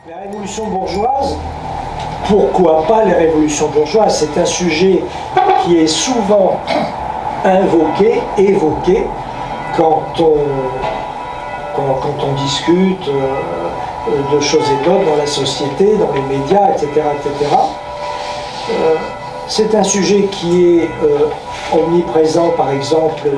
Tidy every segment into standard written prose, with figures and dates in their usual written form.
La révolution bourgeoise, pourquoi pas les révolutions bourgeoises? C'est un sujet qui est souvent évoqué quand on discute de choses et d'autres dans la société, dans les médias, etc. etc. C'est un sujet qui est omniprésent, par exemple,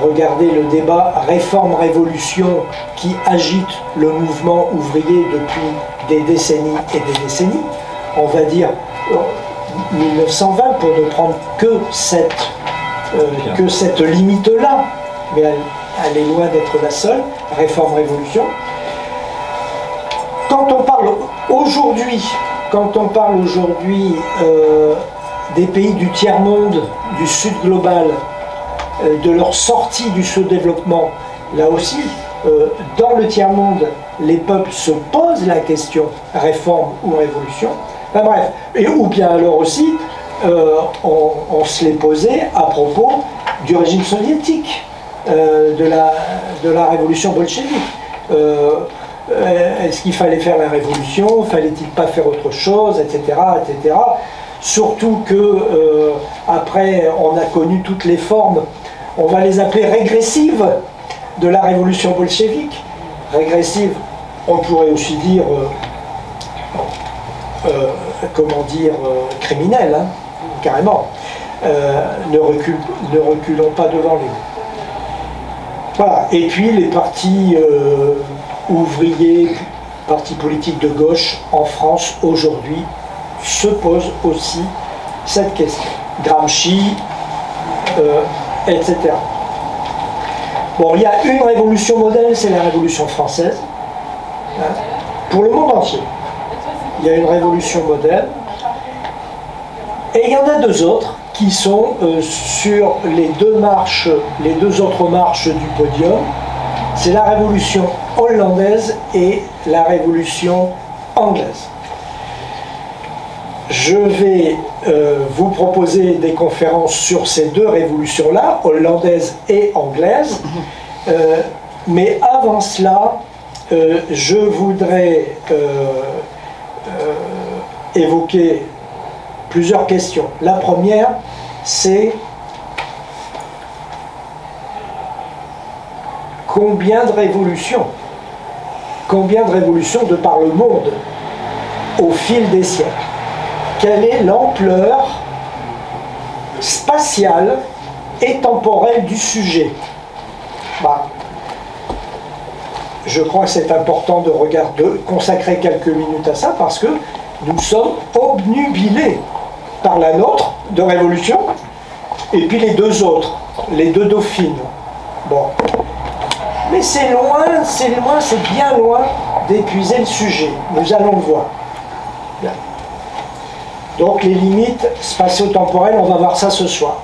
regardez le débat réforme-révolution qui agite le mouvement ouvrier depuis des décennies et des décennies. On va dire 1920 pour ne prendre que cette limite-là, mais elle est loin d'être la seule, réforme-révolution. Quand on parle aujourd'hui des pays du tiers-monde, du sud global, de leur sortie du sous-développement, là aussi, dans le tiers-monde, les peuples se posent la question réforme ou révolution. Enfin bref, ou bien alors aussi, on se l'est posé à propos du régime soviétique, de la révolution bolchevique. Est-ce qu'il fallait faire la révolution? Fallait-il pas faire autre chose, etc., etc. Surtout que après, on a connu toutes les formes, on va les appeler régressives, de la révolution bolchevique. Régressive, on pourrait aussi dire, criminelle, hein, carrément. Ne reculons pas devant les mots. Voilà. Et puis les partis ouvriers, partis politiques de gauche en France aujourd'hui se posent aussi cette question. Gramsci, etc. Bon, il y a une révolution modèle, c'est la Révolution française, hein, pour le monde entier. Il y a une révolution modèle, et il y en a deux autres qui sont sur les deux autres marches du podium. C'est la révolution hollandaise et la révolution anglaise. Je vais vous proposer des conférences sur ces deux révolutions-là, hollandaise et anglaise. Mais avant cela, je voudrais évoquer plusieurs questions. La première, c'est combien de révolutions de par le monde au fil des siècles? Quelle est l'ampleur spatiale et temporelle du sujet? Je crois que c'est important de consacrer quelques minutes à ça parce que nous sommes obnubilés par la nôtre de révolution et puis les deux autres, les deux dauphines. Bon. Mais c'est bien loin d'épuiser le sujet. Nous allons le voir. Bien. Donc les limites spatio-temporelles, on va voir ça ce soir.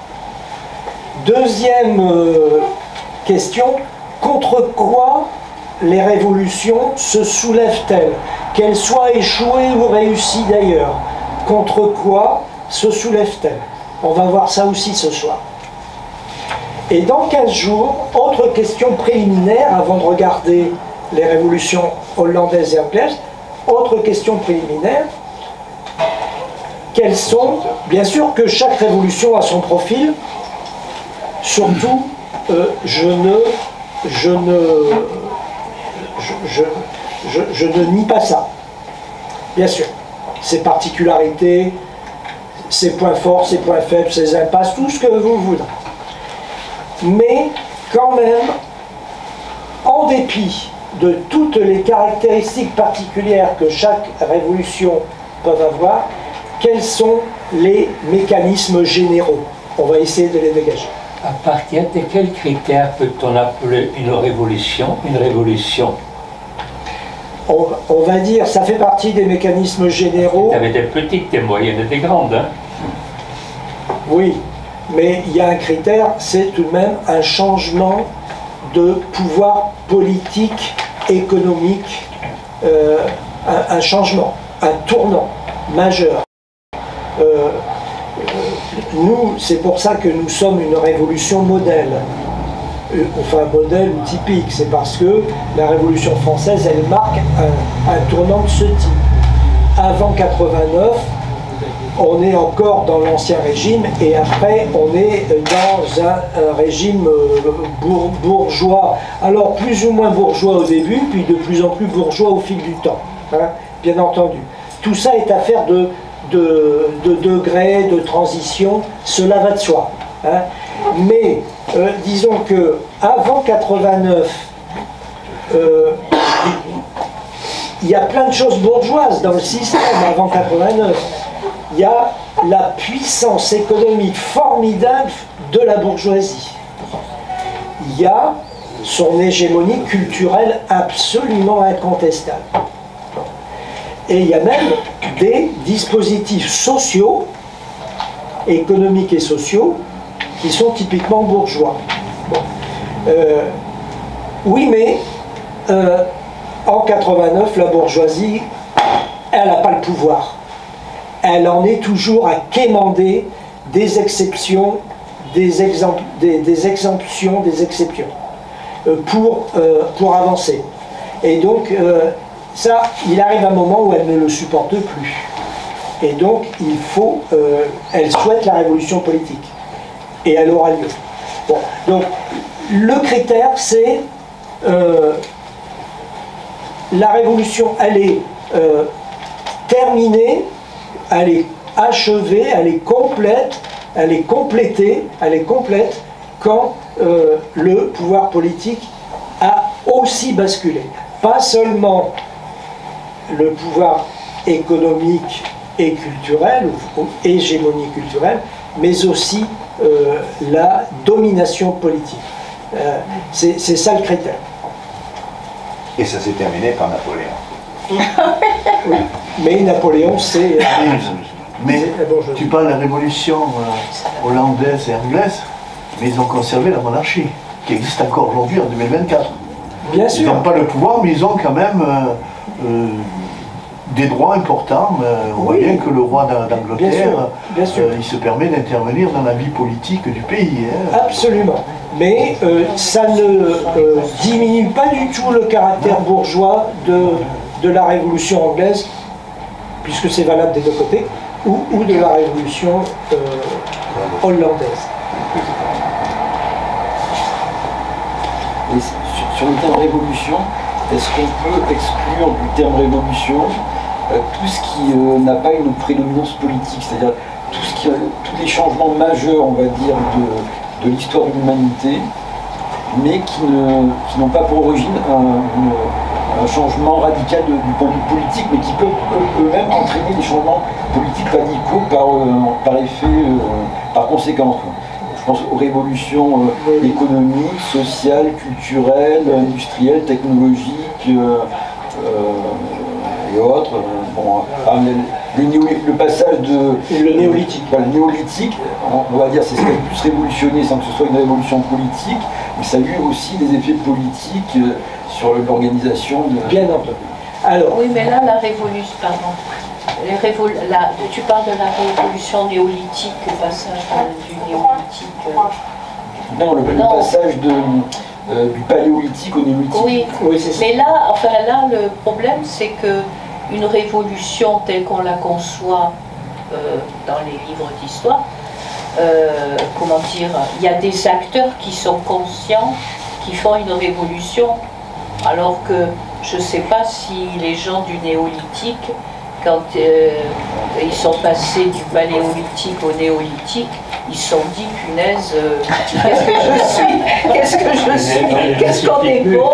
Deuxième question, contre quoi les révolutions se soulèvent-elles? Qu'elles soient échouées ou réussies d'ailleurs, contre quoi se soulèvent-elles? On va voir ça aussi ce soir. Et dans 15 jours, autre question préliminaire, avant de regarder les révolutions hollandaises et anglaises, autre question préliminaire, quelles sont, bien sûr que chaque révolution a son profil, surtout je ne nie pas ça, bien sûr, ses particularités, ses points forts, ses points faibles, ses impasses, tout ce que vous voudrez. Mais quand même, en dépit de toutes les caractéristiques particulières que chaque révolution peut avoir, quels sont les mécanismes généraux? On va essayer de les dégager. À partir de quels critères peut-on appeler une révolution une révolution? On va dire, ça fait partie des mécanismes généraux. Il y avait des petites, des moyennes et des grandes. Hein? Oui, mais il y a un critère, c'est tout de même un changement de pouvoir politique, économique, un changement, un tournant majeur. Nous, c'est pour ça que nous sommes une révolution modèle. enfin un modèle typique. C'est parce que la Révolution française, elle marque un tournant de ce type. Avant 89, on est encore dans l'Ancien Régime et après on est dans un régime bourgeois. Alors plus ou moins bourgeois au début, puis de plus en plus bourgeois au fil du temps, hein, bien entendu. Tout ça est affaire de degrés, de transition, cela va de soi. Hein. Mais disons que avant 89, il y a plein de choses bourgeoises dans le système avant 89. Il y a la puissance économique formidable de la bourgeoisie. Il y a son hégémonie culturelle absolument incontestable. Et il y a même des dispositifs sociaux, économiques et sociaux, qui sont typiquement bourgeois. Bon. Oui, mais en 89, la bourgeoisie, elle n'a pas le pouvoir. Elle en est toujours à quémander des exceptions, des exemptions, des exceptions pour avancer. Et donc, ça, il arrive un moment où elle ne le supporte plus. Et donc, il faut, elle souhaite la révolution politique. Et elle aura lieu. Bon, donc, le critère, c'est la révolution, elle est terminée, elle est achevée, elle est complète, elle est complétée, elle est complète quand le pouvoir politique a aussi basculé. Pas seulement le pouvoir économique et culturel, ou hégémonie culturelle, mais aussi la domination politique. C'est ça le critère. Et ça s'est terminé par Napoléon. Oui, mais Napoléon, c'est... Mais tu parles de la révolution hollandaise et anglaise, mais ils ont conservé la monarchie, qui existe encore aujourd'hui en 2024. Bien sûr. Ils n'ont pas le pouvoir, mais ils ont quand même des droits importants. On voit bien que le roi d'Angleterre, il se permet d'intervenir dans la vie politique du pays. Hein. Absolument. Mais ça ne diminue pas du tout le caractère bourgeois de la Révolution anglaise, puisque c'est valable des deux côtés, ou de la Révolution hollandaise. Et sur le terme révolution, est-ce qu'on peut exclure du terme révolution tout ce qui n'a pas une prédominance politique, c'est-à-dire tous les changements majeurs, on va dire, de l'histoire de l'humanité, mais qui n'ont pas pour origine un changement radical du point de vue politique, mais qui peuvent eux-mêmes entraîner des changements politiques radicaux par effet, par conséquence. Je pense aux révolutions économiques, sociales, culturelles, industrielles, technologiques et autres. Bon, le passage de... Le néolithique. Le néolithique, on va dire, c'est ce qui a le plus révolutionné sans que ce soit une révolution politique, mais ça a eu aussi des effets politiques sur l'organisation de... Bien entendu. Alors, oui, mais là, la révolution, pardon. Tu parles de la révolution néolithique, le passage du néolithique. Non, le passage du paléolithique au néolithique. Oui, oui, c'est ça. Mais là, le problème, c'est que une révolution telle qu'on la conçoit dans les livres d'histoire, comment dire, il y a des acteurs qui sont conscients, qui font une révolution, alors que je ne sais pas si les gens du néolithique, quand ils sont passés du paléolithique au néolithique, ils se sont dit, punaise, qu'est-ce qu'on est bon,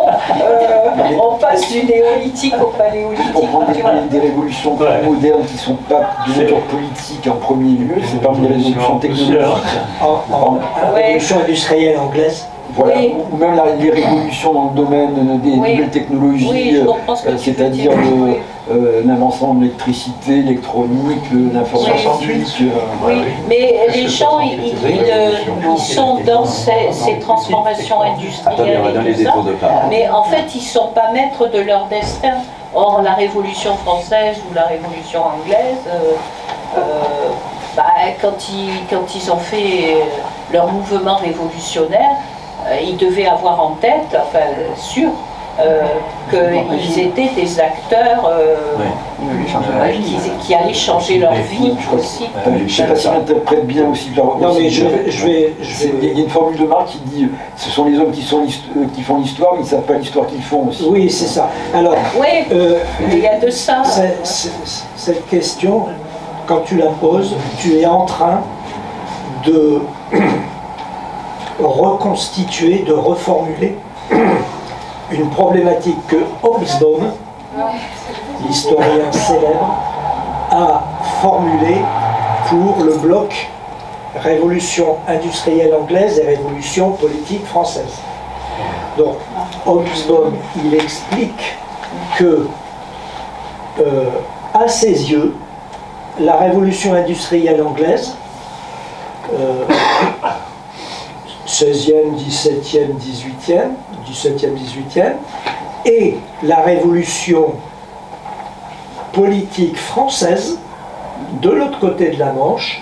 on passe du néolithique au paléolithique. Pour prendre des révolutions modernes qui ne sont pas de nature politique en premier lieu, c'est parmi les révolutions technologiques. La révolution industrielle anglaise. Voilà, Oui. ou même les révolutions dans le domaine des nouvelles technologies, Oui, je comprends ce que tu veux dire. l'invention de l'électricité, l'électronique, l'information publique. Oui, mais les gens, ils sont dans ces transformations industrielles et tout ça, mais en fait, ils ne sont pas maîtres de leur destin. Or, la Révolution française ou la Révolution anglaise, quand ils ont fait leur mouvement révolutionnaire, ils devaient avoir en tête, enfin sûr, qu'ils étaient des acteurs qui allaient changer leur vie aussi. Je ne sais pas si j'interprète bien aussi. Non, mais je vais. Il y a une formule de Marx qui dit ce sont les hommes qui font l'histoire, mais ils ne savent pas l'histoire qu'ils font aussi. Oui, c'est ça. Alors, oui, il y a de ça. Cette question, quand tu la poses, tu es en train de reconstituer, de reformuler une problématique que Hobsbawm, l'historien célèbre, a formulée pour le bloc révolution industrielle anglaise et révolution politique française. Donc, Hobsbawm, il explique que, à ses yeux, la révolution industrielle anglaise, 16e, 17e, 18e, et la révolution politique française, de l'autre côté de la Manche,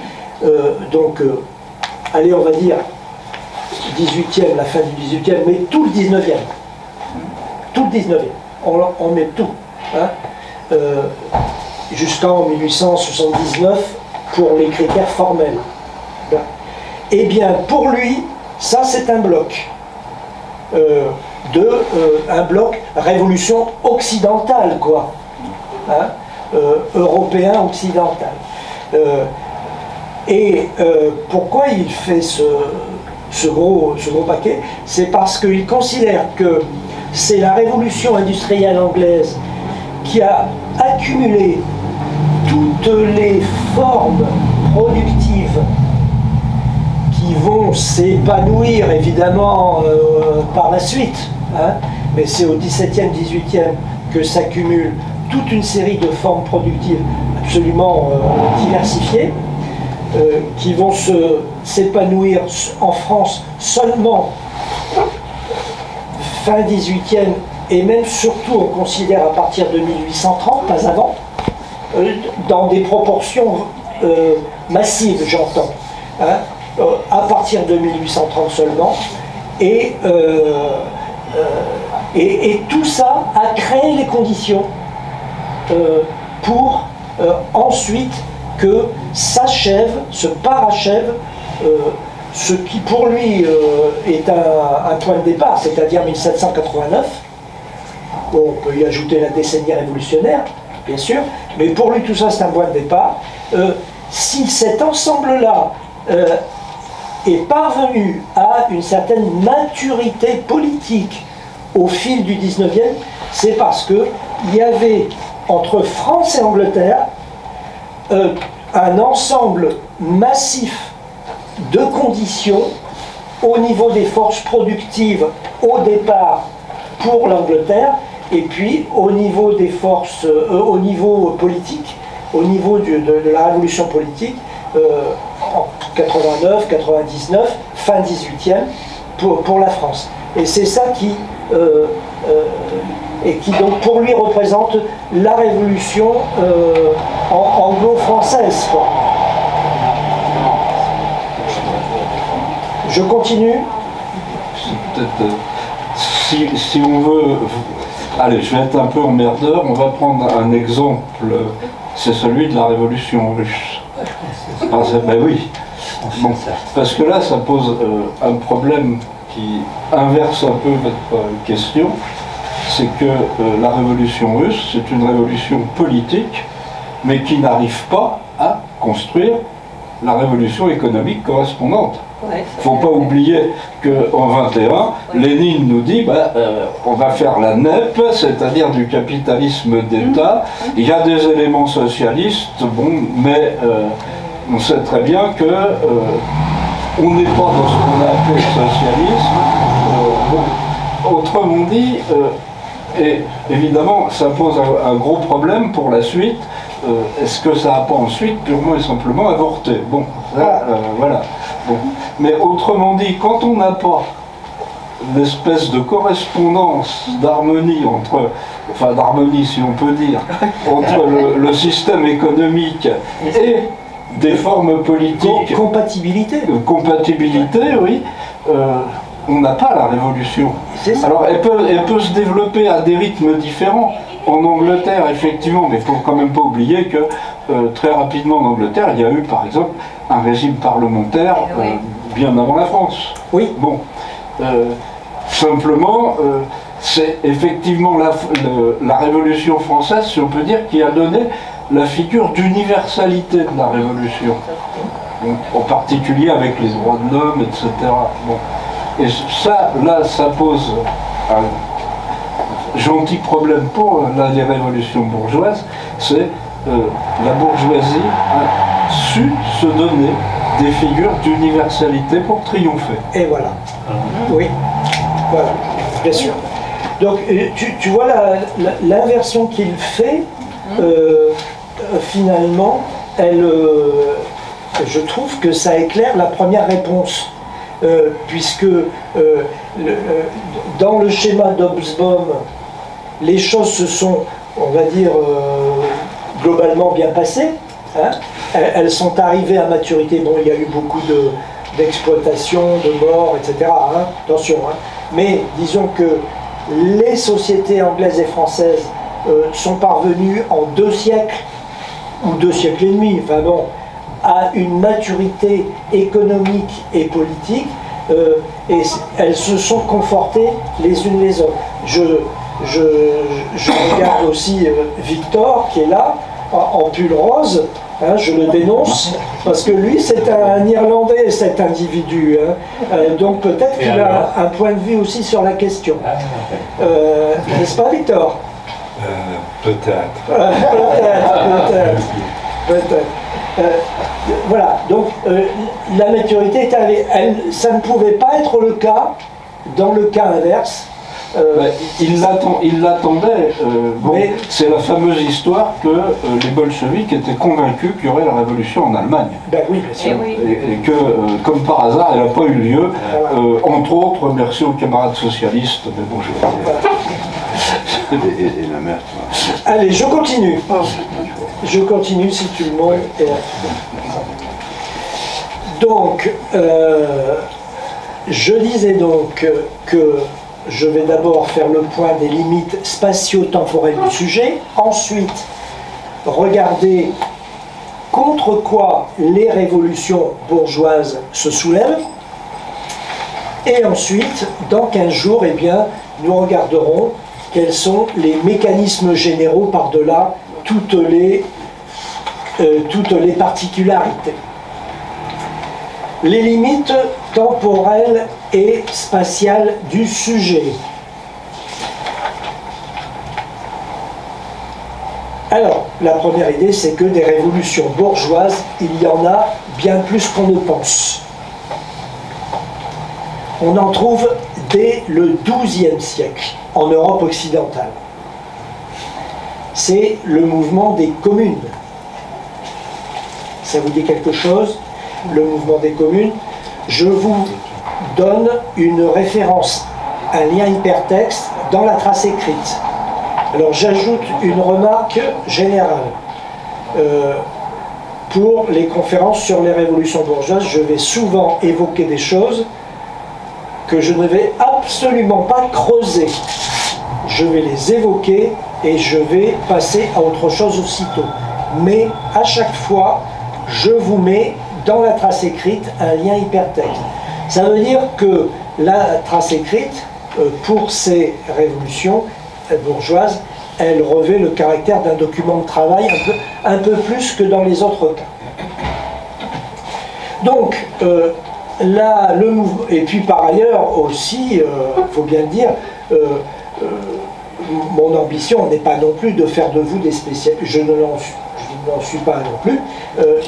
allez, on va dire 18e, la fin du 18e, mais tout le 19e. Tout le 19e. On met tout. Hein, jusqu'en 1879 pour les critères formels. Eh bien, pour lui, ça c'est un bloc. Un bloc révolution occidentale, quoi. Hein, européen occidental. Pourquoi il fait ce gros paquet? C'est parce qu'il considère que c'est la révolution industrielle anglaise qui a accumulé toutes les formes productives qui vont s'épanouir évidemment par la suite, hein, mais c'est au XVIIe, XVIIIe que s'accumule toute une série de formes productives absolument diversifiées, qui vont s'épanouir en France seulement fin XVIIIe, et même surtout on considère à partir de 1830, pas avant, dans des proportions massives, j'entends, hein, à partir de 1830 seulement, et tout ça a créé les conditions pour ensuite que s'achève, se parachève ce qui pour lui est un point de départ, c'est-à-dire 1789. Bon, on peut y ajouter la décennie révolutionnaire, bien sûr, mais pour lui tout ça c'est un point de départ. Si cet ensemble-là est parvenu à une certaine maturité politique au fil du 19e, c'est parce qu'il y avait entre France et Angleterre un ensemble massif de conditions au niveau des forces productives au départ pour l'Angleterre, et puis au niveau des forces, au niveau politique, au niveau de la révolution politique, en 89, 99, fin 18e, pour la France. Et c'est ça qui donc pour lui représente la révolution anglo-française. Je continue. Peut-être, si on veut... Allez, je vais être un peu emmerdeur, on va prendre un exemple, c'est celui de la révolution russe. Ben oui, bon, parce que là ça pose un problème qui inverse un peu votre question, c'est que la révolution russe, c'est une révolution politique, mais qui n'arrive pas à construire la révolution économique correspondante. Il ne faut pas oublier qu'en 21, Lénine nous dit on va faire la NEP, c'est-à-dire du capitalisme d'État. Il y a des éléments socialistes, bon, mais on sait très bien que on n'est pas dans ce qu'on a appelé le socialisme. Autrement dit, et évidemment, ça pose un gros problème pour la suite. Est-ce que ça n'a pas ensuite purement et simplement avorté? Bon, ça, voilà. Bon. Mais autrement dit, quand on n'a pas l'espèce de correspondance, d'harmonie entre, enfin d'harmonie si on peut dire, entre le système économique et des formes politiques... Compatibilité. Compatibilité, oui. on n'a pas la révolution. Alors elle peut se développer à des rythmes différents. En Angleterre, effectivement, mais il ne faut quand même pas oublier que très rapidement en Angleterre, il y a eu par exemple un régime parlementaire bien avant la France. Oui. Bon. Simplement, c'est effectivement la Révolution française, si on peut dire, qui a donné la figure d'universalité de la Révolution. Donc, en particulier avec les droits de l'homme, etc. Bon. Et ça, là, ça pose un gentil problème pour les révolutions bourgeoises, c'est la bourgeoisie a su se donner des figures d'universalité pour triompher. Et voilà. Oui, voilà, bien sûr. Donc, tu vois l'inversion qu'il fait, finalement, je trouve que ça éclaire la première réponse. Puisque dans le schéma d'Hobsbawm, les choses se sont, on va dire, globalement bien passées. Hein. Elles sont arrivées à maturité. Bon, il y a eu beaucoup d'exploitation, de morts, etc. Hein. Attention. Hein. Mais disons que les sociétés anglaises et françaises sont parvenues en 2 siècles, ou 2 siècles et demi, enfin bon, à une maturité économique et politique, et elles se sont confortées les unes les autres. Je regarde aussi Victor qui est là, en pull rose, hein, je le dénonce, parce que lui c'est un Irlandais, cet individu, hein, donc peut-être qu'il a un point de vue aussi sur la question. N'est-ce pas Victor? Peut-être. Peut-être. Voilà, donc la maturité est arrivée. Ça ne pouvait pas être le cas dans le cas inverse. Il l'attendait. Bon, c'est la fameuse histoire que les bolcheviks étaient convaincus qu'il y aurait la révolution en Allemagne. Ben oui, bien sûr. Et que, comme par hasard, elle n'a pas eu lieu. Entre autres, merci aux camarades socialistes. Mais bon, et la mère. Allez, je continue. Je continue si tout le monde est là. Donc, je disais donc que je vais d'abord faire le point des limites spatio-temporelles du sujet, ensuite regarder contre quoi les révolutions bourgeoises se soulèvent, et ensuite, dans 15 jours, eh bien, nous regarderons quels sont les mécanismes généraux par-delà toutes les particularités. Les limites temporelles et spatiales du sujet. Alors, la première idée, c'est que des révolutions bourgeoises, il y en a bien plus qu'on ne pense. On en trouve dès le XIIe siècle, en Europe occidentale. C'est le mouvement des communes. Ça vous dit quelque chose, le mouvement des communes? Je vous donne une référence, un lien hypertexte dans la trace écrite. Alors j'ajoute une remarque générale. Pour les conférences sur les révolutions bourgeoises, je vais souvent évoquer des choses que je ne vais absolument pas creuser. Je vais les évoquer et je vais passer à autre chose aussitôt. Mais à chaque fois, je vous mets dans la trace écrite un lien hypertexte. Ça veut dire que la trace écrite, pour ces révolutions bourgeoises, elle revêt le caractère d'un document de travail un peu plus que dans les autres cas. Donc, là, le mouvement, et puis par ailleurs aussi, il faut bien le dire, mon ambition n'est pas non plus de faire de vous des spécialistes, je n'en suis pas non plus,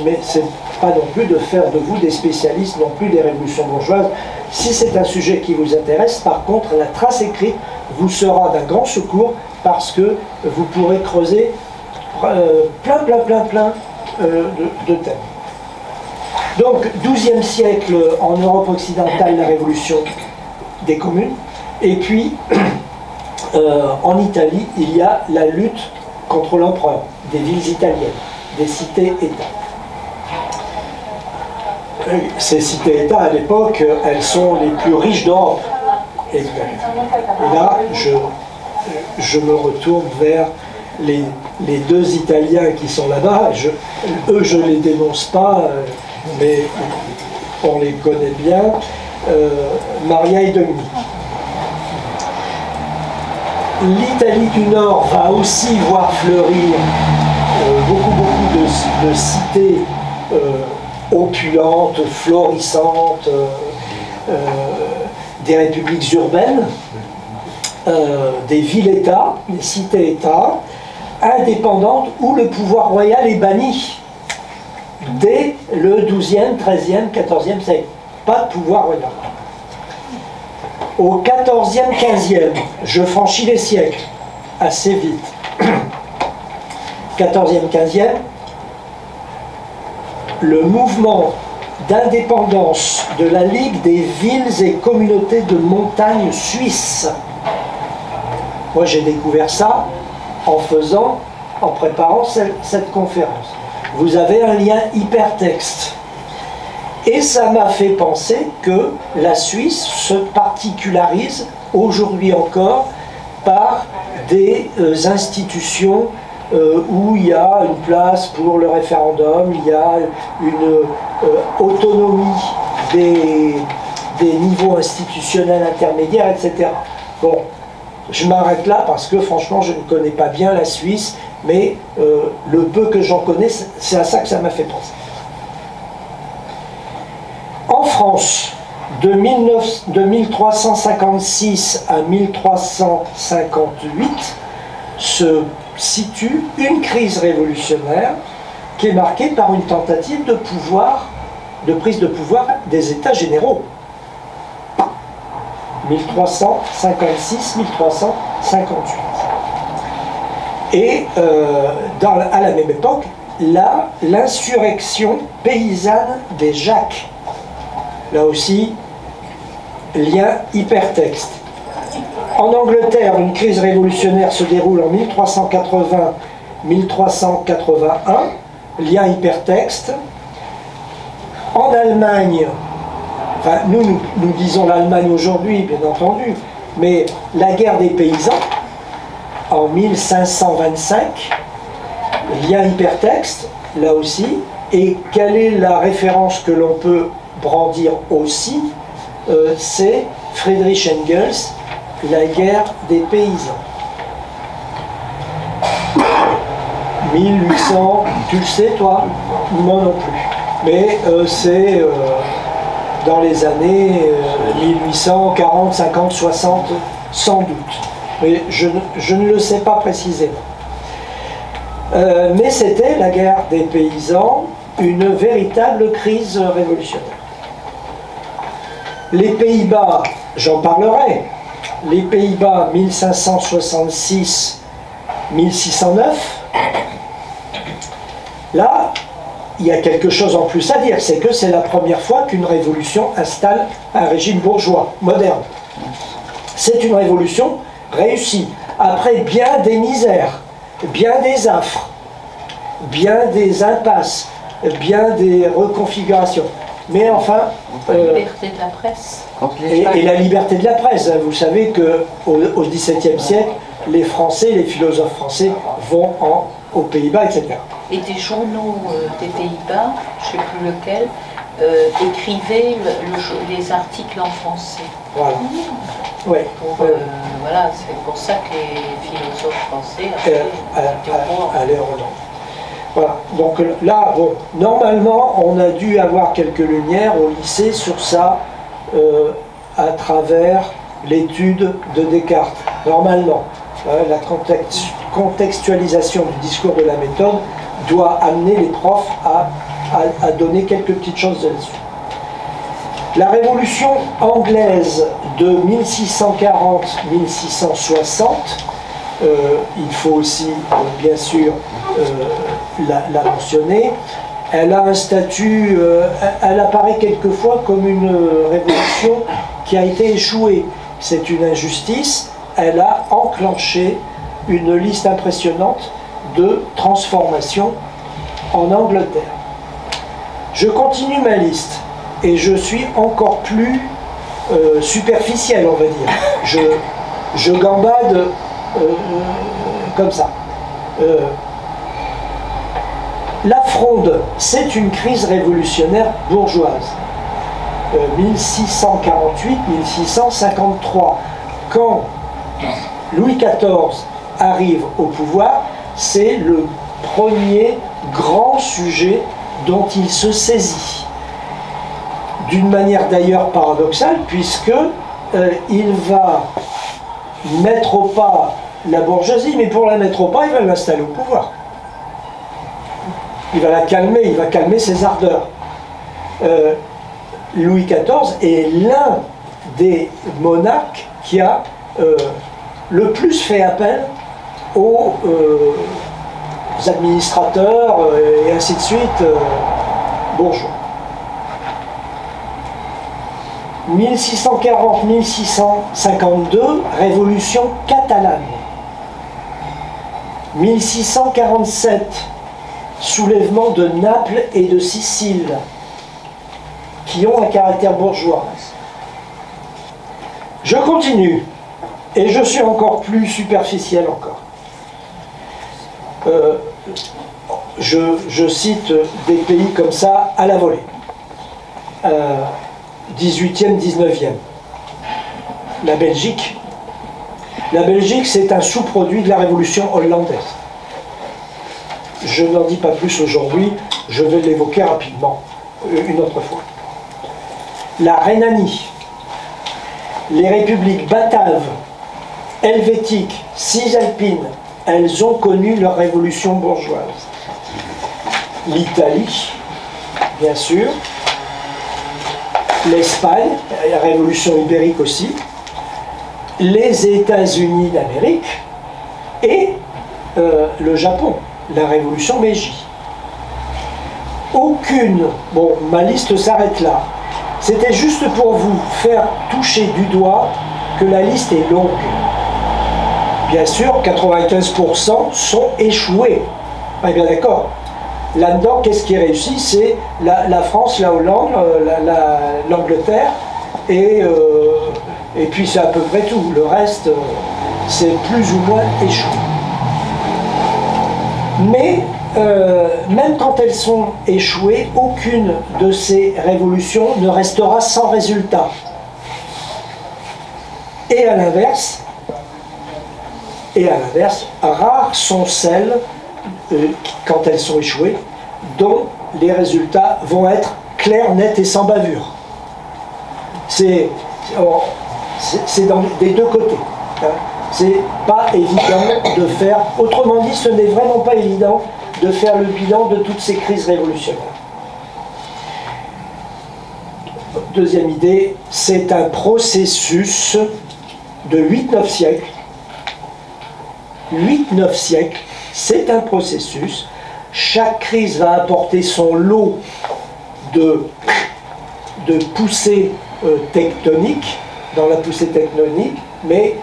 mais c'est pas non plus de faire de vous des spécialistes non plus des révolutions bourgeoises. Si c'est un sujet qui vous intéresse, par contre, la trace écrite vous sera d'un grand secours parce que vous pourrez creuser plein de thèmes. Donc, XIIe siècle en Europe occidentale, la révolution des communes, et puis en Italie, il y a la lutte contre l'empereur, des villes italiennes, des cités-États. ces cités-États, à l'époque, elles sont les plus riches d'Europe. Et là, je me retourne vers les deux Italiens qui sont là-bas. Eux, je ne les dénonce pas, mais on les connaît bien. Maria et Dominique. L'Italie du Nord va aussi voir fleurir beaucoup de cités opulentes, florissantes, des républiques urbaines, des villes-États, des cités-États, indépendantes où le pouvoir royal est banni dès le XIIe, XIIIe, XIVe siècle. Pas de pouvoir royal. Au XIVe, XVe, je franchis les siècles assez vite. XIVe, XVe, le mouvement d'indépendance de la Ligue des villes et communautés de montagne suisse. Moi, j'ai découvert ça en préparant cette conférence. Vous avez un lien hypertexte. Et ça m'a fait penser que la Suisse se particularise aujourd'hui encore par des institutions où il y a une place pour le référendum, il y a une autonomie des niveaux institutionnels intermédiaires, etc. Bon, je m'arrête là parce que franchement je ne connais pas bien la Suisse, mais le peu que j'en connais, c'est à ça que ça m'a fait penser. En France, de 1356 à 1358, se situe une crise révolutionnaire qui est marquée par une tentative de prise de pouvoir des États généraux. 1356-1358. Et à la même époque, l'insurrection paysanne des Jacques. Là aussi, lien hypertexte. En Angleterre, une crise révolutionnaire se déroule en 1380-1381, lien hypertexte. En Allemagne, enfin nous disons l'Allemagne aujourd'hui, bien entendu, mais la guerre des paysans, en 1525, lien hypertexte, là aussi, et quelle est la référence que l'on peut brandir aussi, c'est Friedrich Engels, la guerre des paysans. 1800, tu le sais toi? Moi non plus. Mais c'est dans les années 1840, 50, 60, sans doute. Mais je ne le sais pas précisément. Mais c'était la guerre des paysans, une véritable crise révolutionnaire. Les Pays-Bas, j'en parlerai. Les Pays-Bas, 1566-1609. Là, il y a quelque chose en plus à dire, c'est que c'est la première fois qu'une révolution installe un régime bourgeois, moderne. C'est une révolution réussie, après bien des misères, bien des affres, bien des impasses, bien des reconfigurations. Mais enfin... la liberté de la presse. Et la liberté de la presse. Vous savez qu'au XVIIe siècle, les Français, les philosophes français vont aux Pays-Bas, etc. Et des journaux des Pays-Bas, je ne sais plus lequel, écrivaient les articles en français. Voilà. Ouais. Voilà, c'est pour ça que les philosophes français allaient en Hollande. Voilà, donc là, bon, normalement, on a dû avoir quelques lumières au lycée sur ça à travers l'étude de Descartes. Normalement, la contextualisation du discours de la méthode doit amener les profs à donner quelques petites choses là-dessus. La révolution anglaise de 1640-1660, il faut aussi, bien sûr, la mentionner. Elle a un statut, elle apparaît quelquefois comme une révolution qui a été échouée. C'est une injustice. Elle a enclenché une liste impressionnante de transformations en Angleterre. Je continue ma liste. et je suis encore plus superficiel, on va dire. Je gambade comme ça. La Fronde, c'est une crise révolutionnaire bourgeoise. 1648-1653. Quand Louis XIV arrive au pouvoir, c'est le premier grand sujet dont il se saisit. D'une manière d'ailleurs paradoxale, puisque il va mettre au pas la bourgeoisie, mais pour la mettre au pas, il va l'installer au pouvoir. Il va la calmer, il va calmer ses ardeurs. Louis XIV est l'un des monarques qui a le plus fait appel aux administrateurs et ainsi de suite bourgeois. 1640-1652, révolution catalane. 1647, soulèvement de Naples et de Sicile, qui ont un caractère bourgeois. Je continue, et je suis encore plus superficiel encore. Je cite des pays comme ça à la volée. 18e, 19e. La Belgique. La Belgique, c'est un sous-produit de la révolution hollandaise. Je n'en dis pas plus aujourd'hui, je vais l'évoquer rapidement une autre fois. La Rhénanie, les républiques bataves, helvétiques, cisalpines, elles ont connu leur révolution bourgeoise. L'Italie, bien sûr, l'Espagne, la révolution ibérique aussi, les États-Unis d'Amérique et le Japon, la révolution Meiji. Aucune, bon, ma liste s'arrête là. C'était juste pour vous faire toucher du doigt que la liste est longue. Bien sûr, 95% sont échoués. On est bien d'accord. Là-dedans, qu'est-ce qui est réussi? C'est la France, la Hollande, l'Angleterre, et puis c'est à peu près tout. Le reste, c'est plus ou moins échoué. Mais, même quand elles sont échouées, aucune de ces révolutions ne restera sans résultat. Et à l'inverse, rares sont celles, quand elles sont échouées, dont les résultats vont être clairs, nets et sans bavure. C'est des deux côtés. Hein. C'est pas évident de faire, autrement dit, ce n'est vraiment pas évident de faire le bilan de toutes ces crises révolutionnaires. Deuxième idée, c'est un processus de 8-9 siècles. 8-9 siècles, c'est un processus. Chaque crise va apporter son lot de poussées tectoniques, dans la poussée tectonique, mais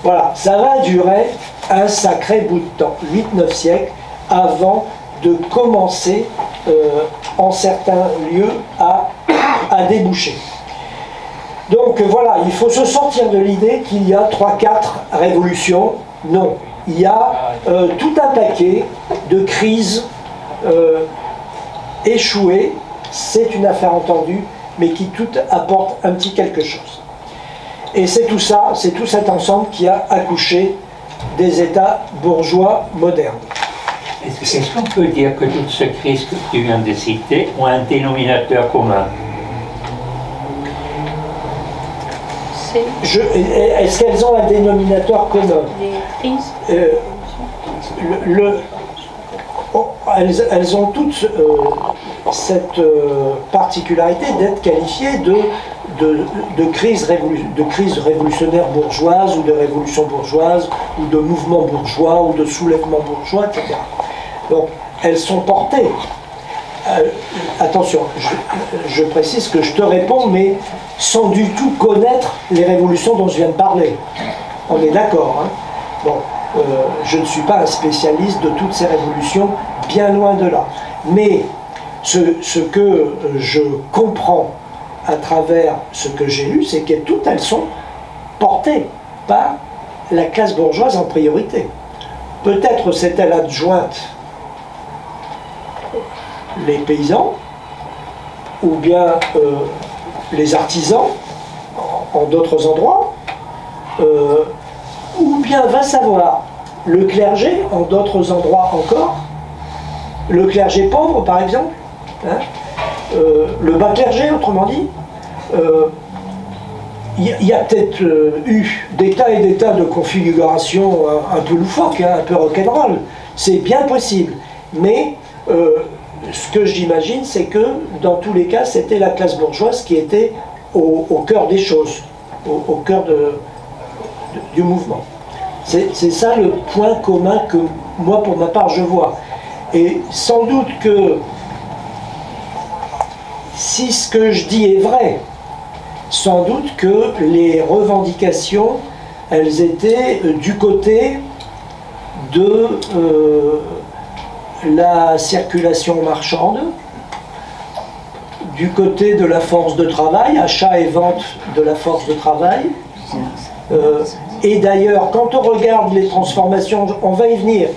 voilà, ça va durer un sacré bout de temps, 8-9 siècles, avant de commencer, en certains lieux, à déboucher. Donc voilà, il faut se sortir de l'idée qu'il y a 3-4 révolutions. Non, il y a tout un paquet de crises échouées, c'est une affaire entendue, mais qui toutes apportent un petit quelque chose. Et c'est tout ça, c'est tout cet ensemble qui a accouché des États bourgeois modernes. Est-ce qu'on peut dire que toutes ces crises que tu viens de citer ont un dénominateur commun? Est-ce qu'elles ont un dénominateur commun? Les crises elles ont toutes cette particularité d'être qualifiées de crises révolutionnaires bourgeoises, ou de révolution bourgeoise, ou de mouvement bourgeois, ou de soulèvement bourgeois, etc. Donc, elles sont portées. Attention, je précise que je te réponds, mais sans du tout connaître les révolutions dont je viens de parler. On est d'accord, hein? Bon, je ne suis pas un spécialiste de toutes ces révolutions, bien loin de là. Mais ce que je comprends à travers ce que j'ai lu, c'est que toutes elles sont portées par la classe bourgeoise en priorité. Peut-être s'est-elle adjointe les paysans, ou bien les artisans en d'autres endroits, ou bien, va savoir, le clergé en d'autres endroits encore, le clergé pauvre par exemple, hein, le bas clergé autrement dit. Il y a peut-être eu des tas et des tas de configurations un peu loufoques, hein, un peu rock'n'roll, c'est bien possible, mais ce que j'imagine, c'est que dans tous les cas, c'était la classe bourgeoise qui était au cœur des choses, au cœur du mouvement. C'est ça le point commun que moi, pour ma part, je vois. Et sans doute que si ce que je dis est vrai, sans doute que les revendications, elles étaient du côté de la circulation marchande, du côté de la force de travail, achat et vente de la force de travail. Et d'ailleurs, quand on regarde les transformations, on va y venir,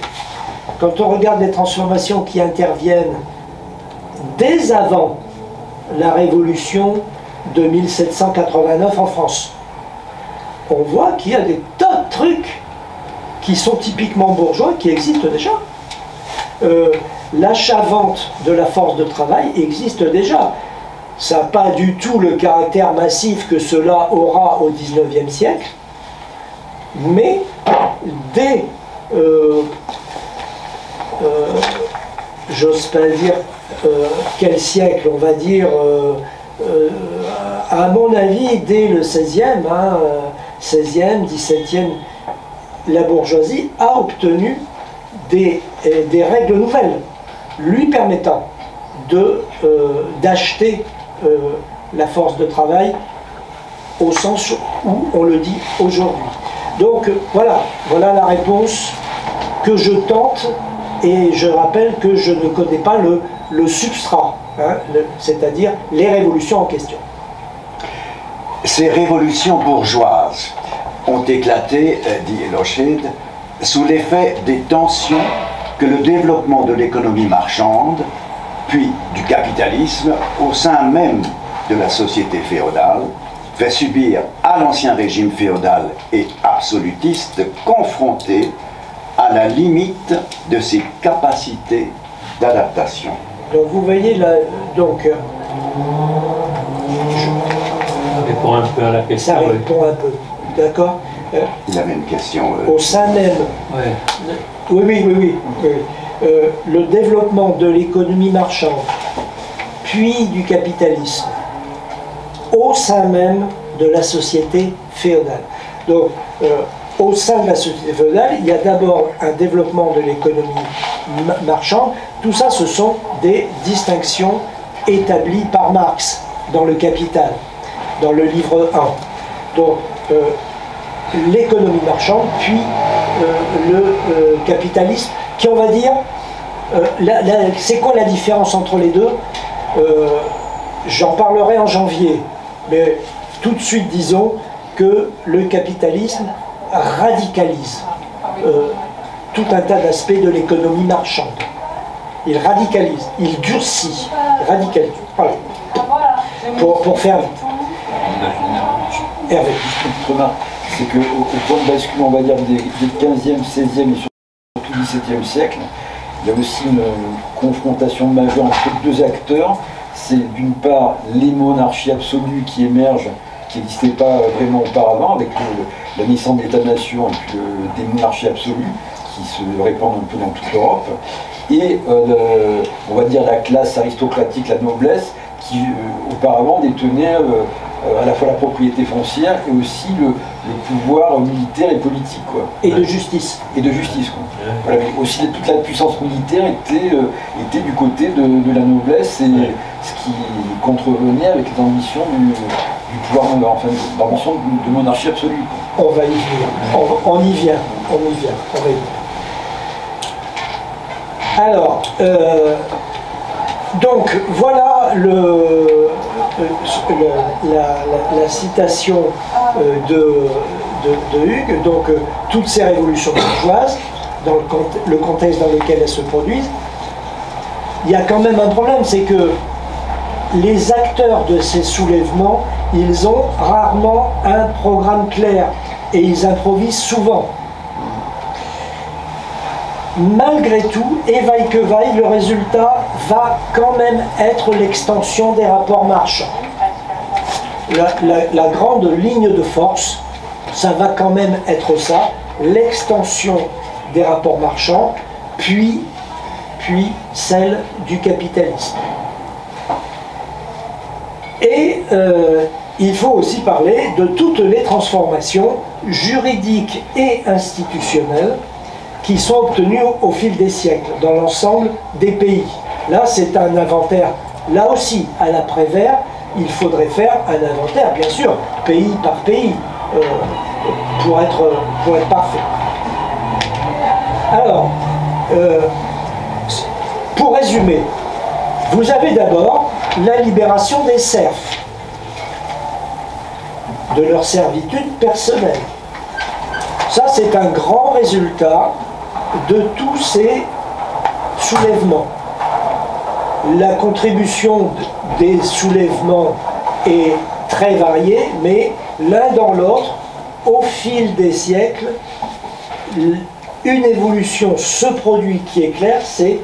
quand on regarde les transformations qui interviennent dès avant la révolution de 1789 en France, on voit qu'il y a des tas de trucs qui sont typiquement bourgeois, qui existent déjà. L'achat-vente de la force de travail existe déjà. Ça n'a pas du tout le caractère massif que cela aura au XIXe siècle, mais dès, j'ose pas dire quel siècle, on va dire, à mon avis, dès le XVIe, hein, 16e, 17e, la bourgeoisie a obtenu des règles nouvelles, lui permettant d'acheter la force de travail au sens où on le dit aujourd'hui. Donc voilà la réponse que je tente, et je rappelle que je ne connais pas le substrat, hein, c'est-à-dire les révolutions en question. Ces révolutions bourgeoises ont éclaté, dit Losched, sous l'effet des tensions que le développement de l'économie marchande, puis du capitalisme, au sein même de la société féodale, fait subir à l'ancien régime féodal et absolutiste, confronté à la limite de ses capacités d'adaptation. Donc vous voyez là, donc ça répond un peu à la question. Ça répond un peu, d'accord. Il avait une question. Au sein même. Ouais. Oui. Le développement de l'économie marchande, puis du capitalisme, au sein même de la société féodale. Donc, au sein de la société féodale, il y a d'abord un développement de l'économie marchande. Tout ça, ce sont des distinctions établies par Marx dans le Capital, dans le livre 1. Donc, l'économie marchande, puis le capitalisme, qui, on va dire, c'est quoi la différence entre les deux? J'en parlerai en janvier, mais tout de suite disons que le capitalisme radicalise tout un tas d'aspects de l'économie marchande. Il radicalise, il durcit, il radicalise. Voilà. Pour faire vite. Hervé. Petite remarque, c'est qu'au point de bascule, on va dire, des 15e, 16e et surtout 17e siècle, il y a aussi une confrontation majeure entre deux acteurs. C'est d'une part les monarchies absolues qui émergent, qui n'existaient pas vraiment auparavant, avec la naissance d'États-nations et puis des monarchies absolues qui se répandent un peu dans toute l'Europe. Et on va dire la classe aristocratique, la noblesse, qui auparavant détenait à la fois la propriété foncière et aussi le pouvoir militaire et politique, quoi. Et de justice. Et de justice, quoi. Voilà, mais aussi toute la puissance militaire était du côté de la noblesse, et ce qui contrevenait avec les ambitions du pouvoir, enfin l'ambition de monarchie absolue, quoi. On va y venir. On y vient. On va y venir. Alors, Donc voilà la citation de Hugues. Donc toutes ces révolutions bourgeoises, dans le contexte dans lequel elles se produisent, il y a quand même un problème, c'est que les acteurs de ces soulèvements, ils ont rarement un programme clair et ils improvisent souvent. Malgré tout, et vaille que vaille, le résultat va quand même être l'extension des rapports marchands. La grande ligne de force, ça va quand même être ça, l'extension des rapports marchands, puis celle du capitalisme. Et il faut aussi parler de toutes les transformations juridiques et institutionnelles qui sont obtenues au fil des siècles dans l'ensemble des pays. Là, c'est un inventaire, là aussi, à l'après-Vert, il faudrait faire un inventaire, bien sûr, pays par pays, pour être parfait. Alors, pour résumer, vous avez d'abord la libération des serfs, de leur servitude personnelle. Ça, c'est un grand résultat de tous ces soulèvements. La contribution des soulèvements est très variée, mais l'un dans l'autre, au fil des siècles, une évolution se produit qui est claire, c'est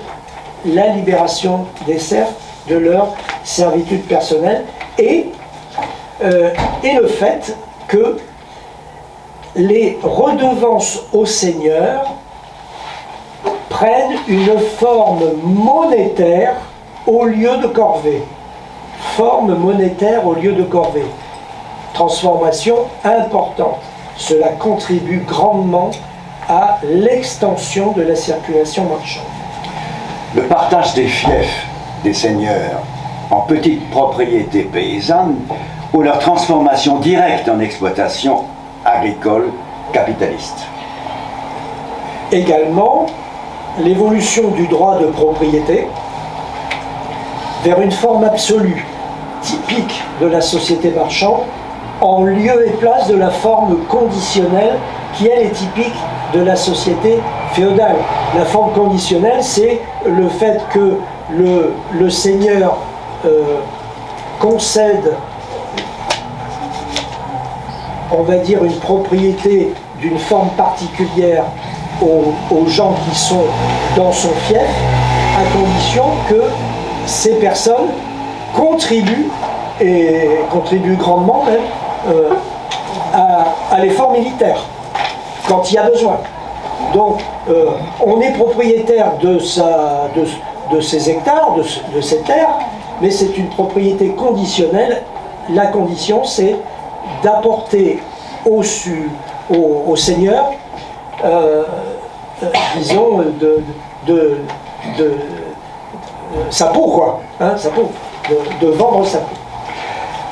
la libération des serfs de leur servitude personnelle et le fait que les redevances aux seigneurs prennent une forme monétaire au lieu de corvée. Forme monétaire au lieu de corvée. Transformation importante. Cela contribue grandement à l'extension de la circulation marchande. Le partage des fiefs des seigneurs en petites propriétés paysannes ou leur transformation directe en exploitation agricole capitaliste. Également, l'évolution du droit de propriété vers une forme absolue, typique de la société marchande, en lieu et place de la forme conditionnelle qui, elle, est typique de la société féodale. La forme conditionnelle, c'est le fait que le seigneur concède, on va dire, une propriété d'une forme particulière aux gens qui sont dans son fief, à condition que ces personnes contribuent, et contribuent grandement même, à l'effort militaire, quand il y a besoin. Donc, on est propriétaire de ces hectares, de ces terres, mais c'est une propriété conditionnelle. La condition, c'est d'apporter au seigneur, disons, sa peau, quoi, hein, sa peau, de vendre sa peau.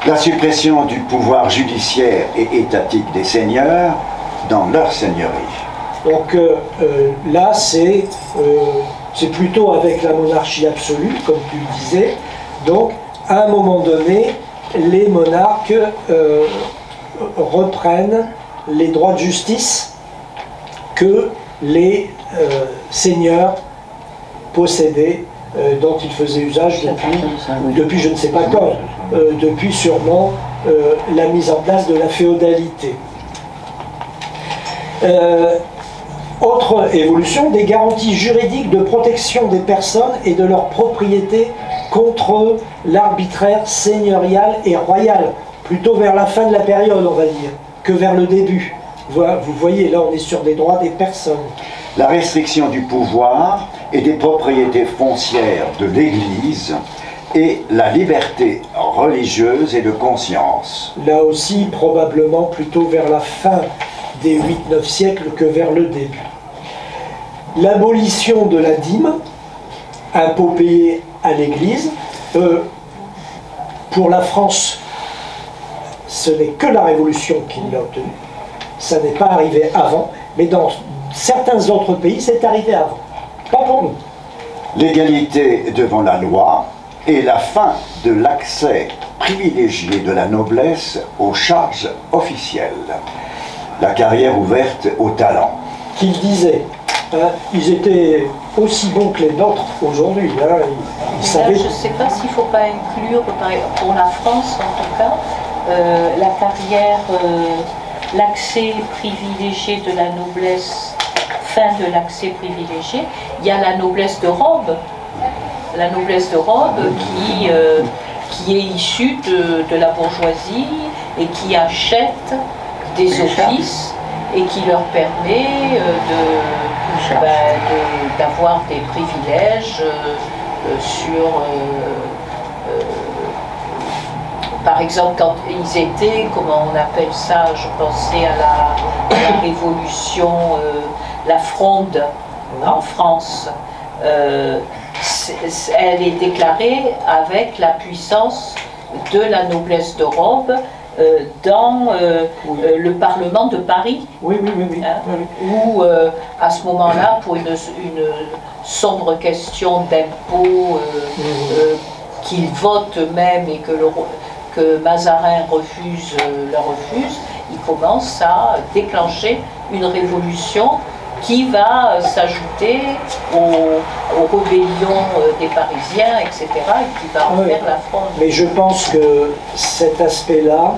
La suppression du pouvoir judiciaire et étatique des seigneurs dans leur seigneurie. Donc là, c'est plutôt avec la monarchie absolue, comme tu le disais. Donc, à un moment donné, les monarques reprennent les droits de justice que les seigneurs possédaient, dont ils faisaient usage depuis je ne sais pas quand, depuis sûrement la mise en place de la féodalité. Autre évolution, des garanties juridiques de protection des personnes et de leurs propriétés contre l'arbitraire seigneurial et royal, plutôt vers la fin de la période, on va dire, que vers le début. Vous voyez, là on est sur des droits des personnes. La restriction du pouvoir et des propriétés foncières de l'Église et la liberté religieuse et de conscience. Là aussi, probablement plutôt vers la fin des 8-9 siècles que vers le début. L'abolition de la dîme, impôt payé à l'Église. Pour la France, ce n'est que la Révolution qui l'a obtenu. Ça n'est pas arrivé avant, mais dans certains autres pays, c'est arrivé avant. Pas pour nous. L'égalité devant la loi et la fin de l'accès privilégié de la noblesse aux charges officielles, la carrière ouverte aux talents. Qu'il disait, hein, ils étaient aussi bons que les nôtres aujourd'hui. Hein, ils savaient... Je ne sais pas s'il ne faut pas inclure, pour la France en tout cas, la carrière, l'accès privilégié de la noblesse, fin de l'accès privilégié. Il y a la noblesse de robe. La noblesse de robe qui est issue de la bourgeoisie et qui achète des offices et qui leur permet d'avoir des privilèges par exemple, quand ils étaient, comment on appelle ça, je pensais à la révolution, la Fronde en France, elle est déclarée avec la puissance de la noblesse de robe dans le Parlement de Paris. Oui. Hein, où à ce moment-là, pour une sombre question d'impôt qu'ils votent eux-mêmes et que Mazarin leur refuse, ils commencent à déclencher une révolution qui va s'ajouter aux rébellions des Parisiens, etc., et qui va en faire la Fronde. Mais je pense que cet aspect-là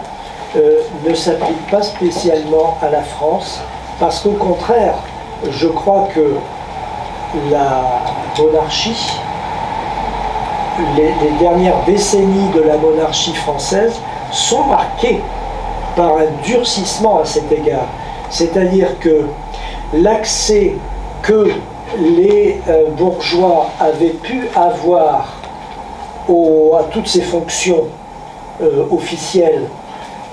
ne s'applique pas spécialement à la France, parce qu'au contraire, je crois que la monarchie, les dernières décennies de la monarchie française sont marquées par un durcissement à cet égard. C'est-à-dire que l'accès que les bourgeois avaient pu avoir à toutes ces fonctions officielles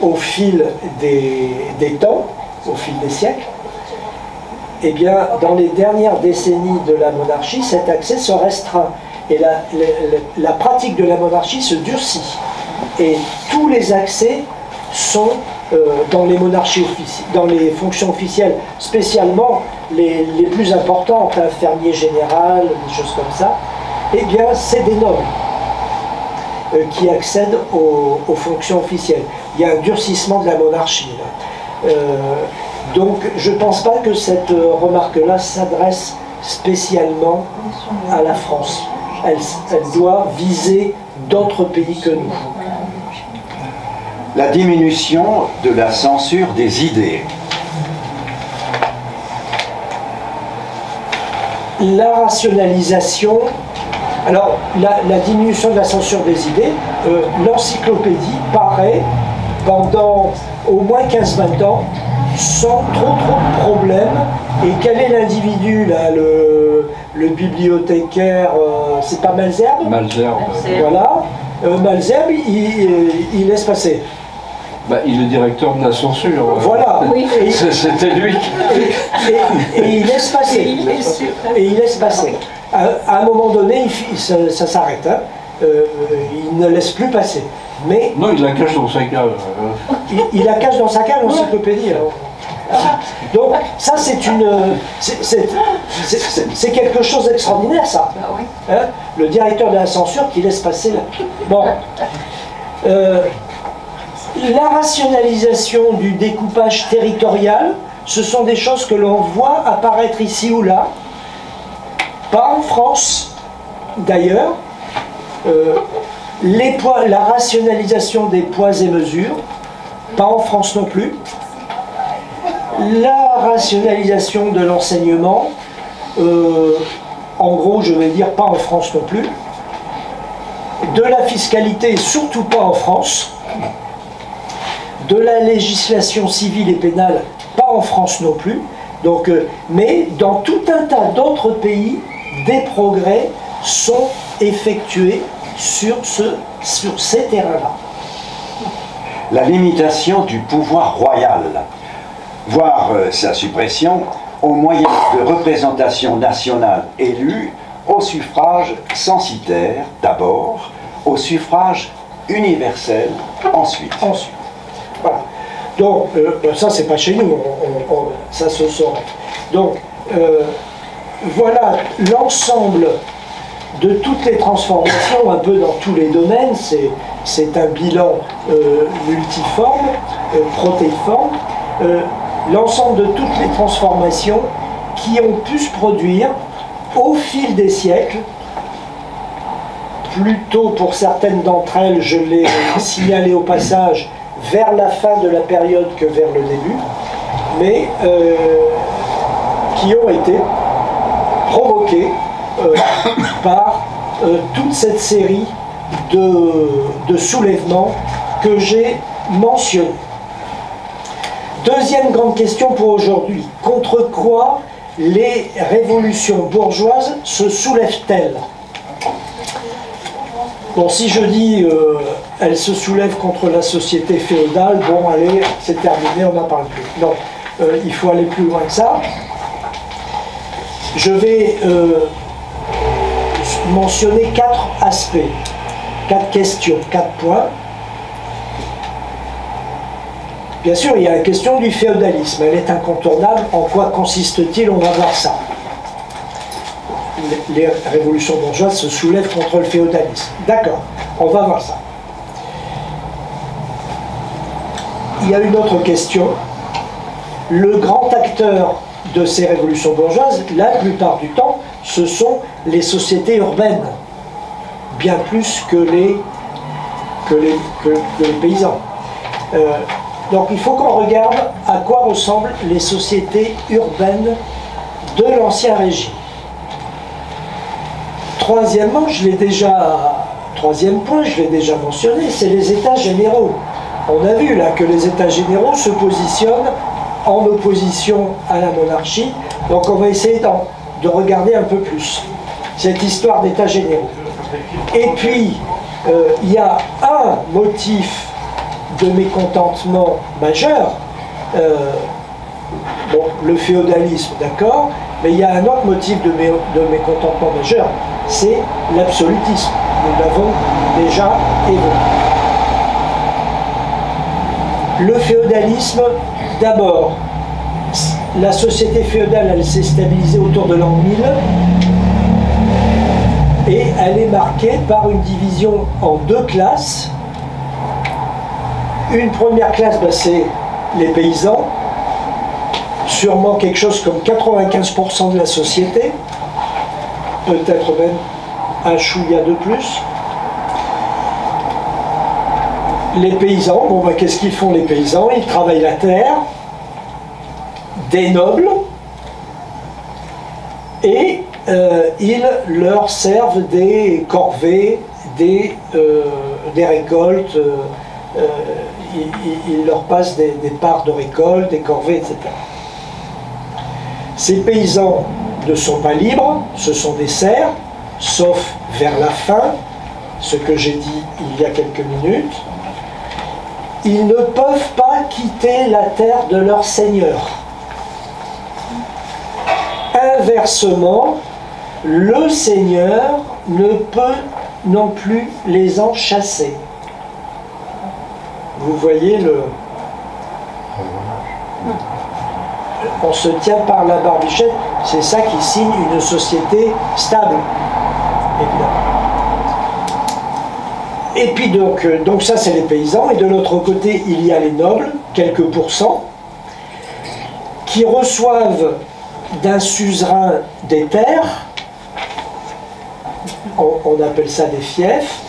au fil des temps, au fil des siècles, eh bien, dans les dernières décennies de la monarchie, cet accès se restreint. Et la pratique de la monarchie se durcit. Et tous les accès sont dans les monarchies dans les fonctions officielles, spécialement les plus importantes, un fermier général, des choses comme ça, eh bien, c'est des nobles qui accèdent aux fonctions officielles. Il y a un durcissement de la monarchie, là. Donc, je ne pense pas que cette remarque-là s'adresse spécialement à la France. Elle doit viser d'autres pays que nous. La diminution de la censure des idées. La rationalisation, alors la diminution de la censure des idées, l'encyclopédie paraît pendant au moins 15-20 ans sans trop de problèmes. Et quel est l'individu là, le bibliothécaire, c'est pas Malesherbes? Malesherbes. Voilà, Malesherbes, il laisse passer. Bah, il est directeur de la censure. Voilà. Oui. C'était lui. Et il laisse passer. Et il laisse passer. À un moment donné, ça s'arrête. Hein. Il ne laisse plus passer. Mais non, il la cache dans sa cave. Il la cache dans sa cave, l'encyclopédie. Donc ça c'est quelque chose d'extraordinaire, ça. Hein, le directeur de la censure qui laisse passer là. Bon. La rationalisation du découpage territorial, ce sont des choses que l'on voit apparaître ici ou là, pas en France d'ailleurs. La rationalisation des poids et mesures, pas en France non plus. La rationalisation de l'enseignement, en gros, je vais dire pas en France non plus. De la fiscalité, surtout pas en France. De la législation civile et pénale, pas en France non plus. Donc, mais dans tout un tas d'autres pays, des progrès sont effectués sur ces terrains-là. La limitation du pouvoir royal, voire sa suppression, au moyen de représentations nationales élues au suffrage censitaire d'abord, au suffrage universel ensuite. Voilà. Donc, ça c'est pas chez nous, ça se saurait. Donc, voilà l'ensemble de toutes les transformations, un peu dans tous les domaines. C'est un bilan multiforme, protéiforme. L'ensemble de toutes les transformations qui ont pu se produire au fil des siècles, plutôt pour certaines d'entre elles, je l'ai signalé au passage, vers la fin de la période que vers le début, mais qui ont été provoquées par toute cette série de soulèvements que j'ai mentionnés. Deuxième grande question pour aujourd'hui. Contre quoi les révolutions bourgeoises se soulèvent-elles? Bon, si je dis elles se soulèvent contre la société féodale, bon, allez, c'est terminé, on n'en parle plus. Non, il faut aller plus loin que ça. Je vais mentionner 4 aspects, 4 questions, 4 points. Bien sûr, il y a la question du féodalisme, elle est incontournable. En quoi consiste-t-il? On va voir ça. Les révolutions bourgeoises se soulèvent contre le féodalisme. D'accord, on va voir ça. Il y a une autre question. Le grand acteur de ces révolutions bourgeoises, la plupart du temps, ce sont les sociétés urbaines, bien plus que les paysans. Donc il faut qu'on regarde à quoi ressemblent les sociétés urbaines de l'Ancien Régime. Troisième point, je l'ai déjà mentionné, c'est les États généraux. On a vu là que les États généraux se positionnent en opposition à la monarchie, donc on va essayer de regarder un peu plus cette histoire d'États généraux. Et puis, il y a un motif de mécontentement majeur, bon, le féodalisme, d'accord, mais il y a un autre motif de mécontentement majeur, c'est l'absolutisme. Nous l'avons déjà évoqué. Le féodalisme, d'abord, la société féodale, elle s'est stabilisée autour de l'an 1000 et elle est marquée par une division en 2 classes. Une première classe, ben, c'est les paysans, sûrement quelque chose comme 95% de la société, peut-être même un chouïa de plus. Les paysans, bon ben, qu'est-ce qu'ils font les paysans? Ils travaillent la terre, des nobles, et ils leur servent des corvées, des récoltes, ils leur passent des parts de récolte, des corvées, etc. Ces paysans ne sont pas libres, ce sont des serfs, sauf vers la fin, ce que j'ai dit il y a quelques minutes. Ils ne peuvent pas quitter la terre de leur seigneur. Inversement, le seigneur ne peut non plus les en chasser. Vous voyez le... On se tient par la barbichette, c'est ça qui signe une société stable, évidemment. Et puis donc ça c'est les paysans, et de l'autre côté il y a les nobles, quelques pourcents, qui reçoivent d'un suzerain des terres, on appelle ça des fiefs,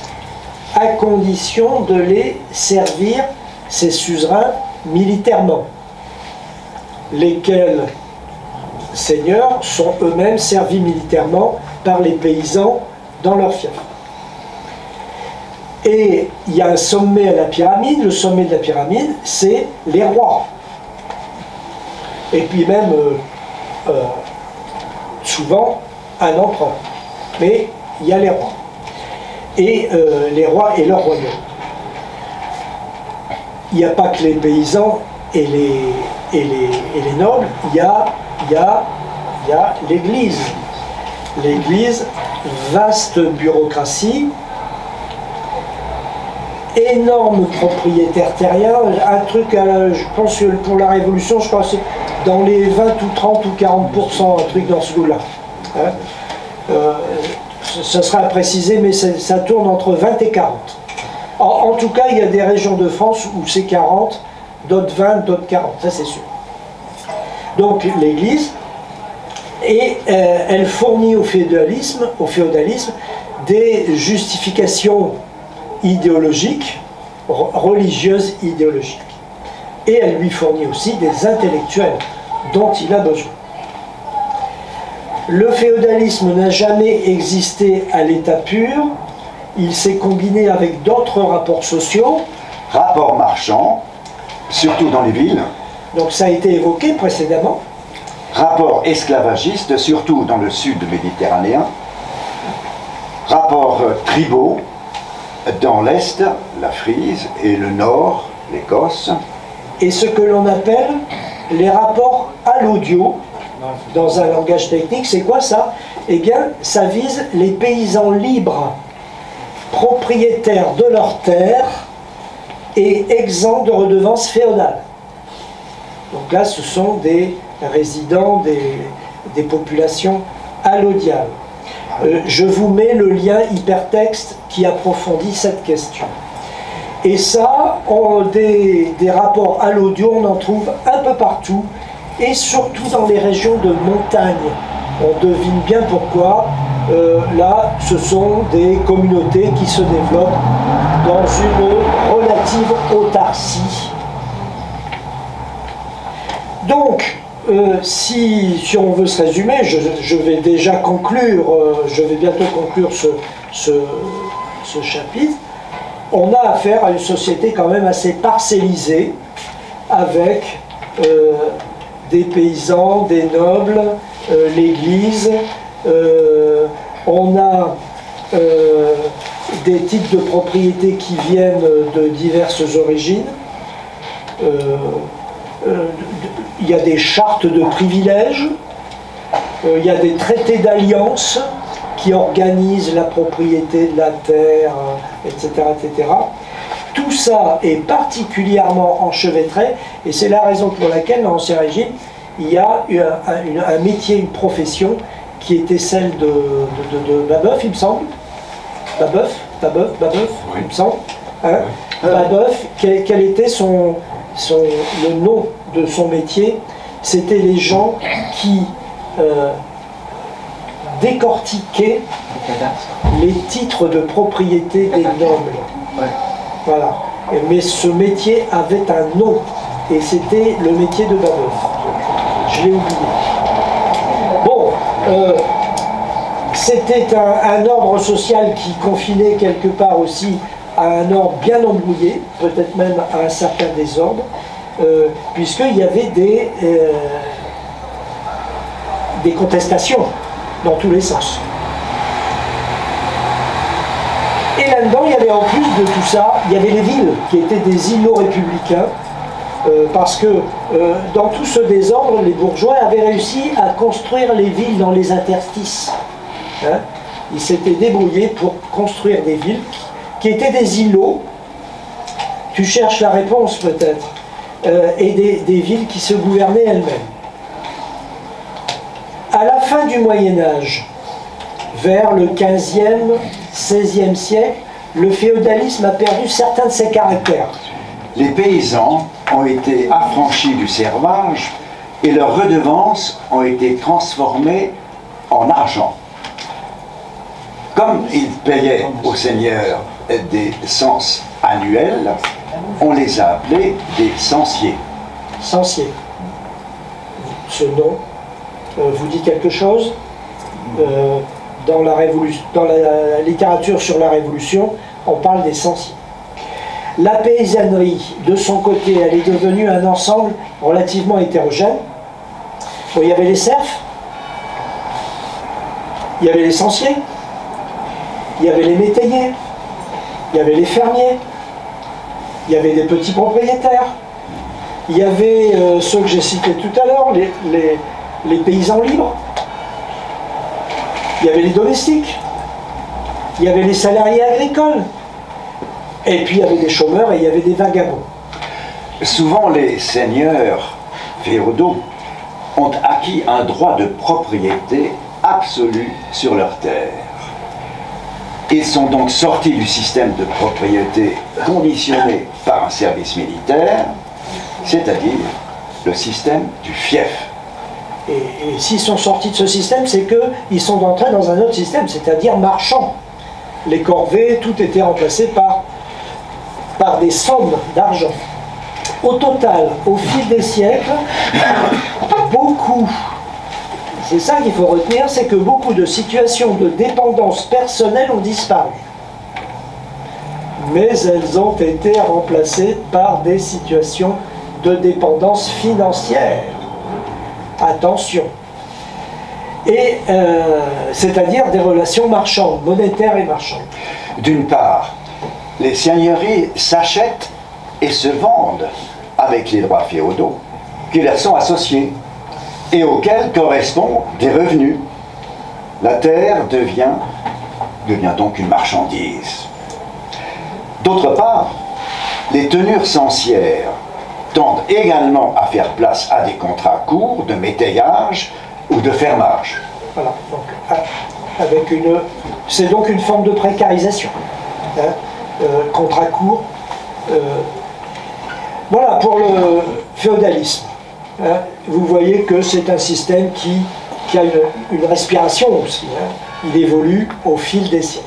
à condition de les servir, ces suzerains, militairement, lesquels seigneurs sont eux-mêmes servis militairement par les paysans dans leur fief. Et il y a un sommet à la pyramide, le sommet de la pyramide, c'est les rois. Et puis même, souvent, un empereur. Mais il y a les rois. Et les rois et leur royaume. Il n'y a pas que les paysans et les nobles, il y a l'Église. L'Église, vaste bureaucratie, énorme propriétaire terrien, un truc, je pense que pour la Révolution, je crois que c'est dans les 20 ou 30 ou 40%, un truc dans ce goût-là. Hein, ça sera à préciser, mais ça tourne entre 20 et 40. En tout cas, il y a des régions de France où c'est 40, d'autres 20, d'autres 40, ça c'est sûr. Donc l'Église, et elle fournit au féodalisme des justifications idéologiques, religieuses idéologiques. Et elle lui fournit aussi des intellectuels dont il a besoin. Le féodalisme n'a jamais existé à l'état pur, il s'est combiné avec d'autres rapports sociaux. Rapports marchands, surtout dans les villes. Donc ça a été évoqué précédemment. Rapports esclavagistes, surtout dans le sud méditerranéen. Rapports tribaux, dans l'est, la Frise, et le nord, l'Écosse. Et ce que l'on appelle les rapports allodiaux, dans un langage technique, c'est quoi ça? Eh bien, ça vise les paysans libres, propriétaires de leurs terres et exempts de redevances féodales. Donc là, ce sont des résidents des populations allodiales. Je vous mets le lien hypertexte qui approfondit cette question. Et ça, des rapports allodiaux, on en trouve un peu partout, et surtout dans les régions de montagne. On devine bien pourquoi. Là, ce sont des communautés qui se développent dans une relative autarcie. Donc, si on veut se résumer, je vais déjà conclure, je vais bientôt conclure ce chapitre. On a affaire à une société quand même assez parcellisée, avec des paysans, des nobles, l'Église. On a des titres de propriété qui viennent de diverses origines. Il y a des chartes de privilèges, il y a des traités d'alliance qui organisent la propriété de la terre, etc., etc. Tout ça est particulièrement enchevêtré, et c'est la raison pour laquelle, dans l'Ancien Régime, il y a un métier, une profession qui était celle de Babeuf, il me semble. Babeuf, oui. Il me semble. Hein, oui. Babeuf, quel était le nom de son métier? C'était les gens qui décortiquaient les titres de propriété des nobles. Ouais. Voilà. Mais ce métier avait un nom, et c'était le métier de Babeuf. Je l'ai oublié. Bon, c'était un ordre social qui confinait quelque part aussi à un ordre bien embrouillé, peut-être même à un certain désordre, puisqu'il y avait des contestations dans tous les sens. Et là-dedans, il y avait en plus de tout ça, il y avait les villes qui étaient des îlots républicains, parce que dans tout ce désordre, les bourgeois avaient réussi à construire les villes dans les interstices. Hein, ils s'étaient débrouillés pour construire des villes qui étaient des îlots. Tu cherches la réponse peut-être. Et des villes qui se gouvernaient elles-mêmes. À la fin du Moyen-Âge, vers le 15e, 16e siècle, le féodalisme a perdu certains de ses caractères. Les paysans ont été affranchis du servage et leurs redevances ont été transformées en argent. Comme ils payaient aux seigneurs des cens annuels, on les a appelés des censiers. Censiers. Ce nom vous dit quelque chose? Dans la littérature sur la Révolution, on parle des censiers. La paysannerie, de son côté, elle est devenue un ensemble relativement hétérogène. Bon, il y avait les serfs, il y avait les censiers, il y avait les métayers, il y avait les fermiers, il y avait des petits propriétaires, il y avait ceux que j'ai cités tout à l'heure, les paysans libres, il y avait les domestiques, il y avait les salariés agricoles, et puis il y avait des chômeurs et il y avait des vagabonds. Souvent les seigneurs féodaux ont acquis un droit de propriété absolu sur leurs terres. Ils sont donc sortis du système de propriété conditionné par un service militaire, c'est-à-dire le système du fief. Et s'ils sont sortis de ce système, c'est qu'ils sont entrés dans un autre système, c'est-à-dire marchand. Les corvées, tout était remplacé par des sommes d'argent. Au total, au fil des siècles, c'est ça qu'il faut retenir, c'est que beaucoup de situations de dépendance personnelle ont disparu. Mais elles ont été remplacées par des situations de dépendance financière. Attention. Et c'est-à-dire des relations marchandes, monétaires et marchandes. D'une part, les seigneuries s'achètent et se vendent avec les droits féodaux qui leur sont associés et auxquels correspondent des revenus. La terre devient donc une marchandise. D'autre part, les tenures censières tendent également à faire place à des contrats courts de métayage ou de fermage. Voilà, donc c'est donc une forme de précarisation. Hein, contrat court. Voilà pour le féodalisme. Hein, vous voyez que c'est un système qui a une respiration aussi. Hein, il évolue au fil des siècles.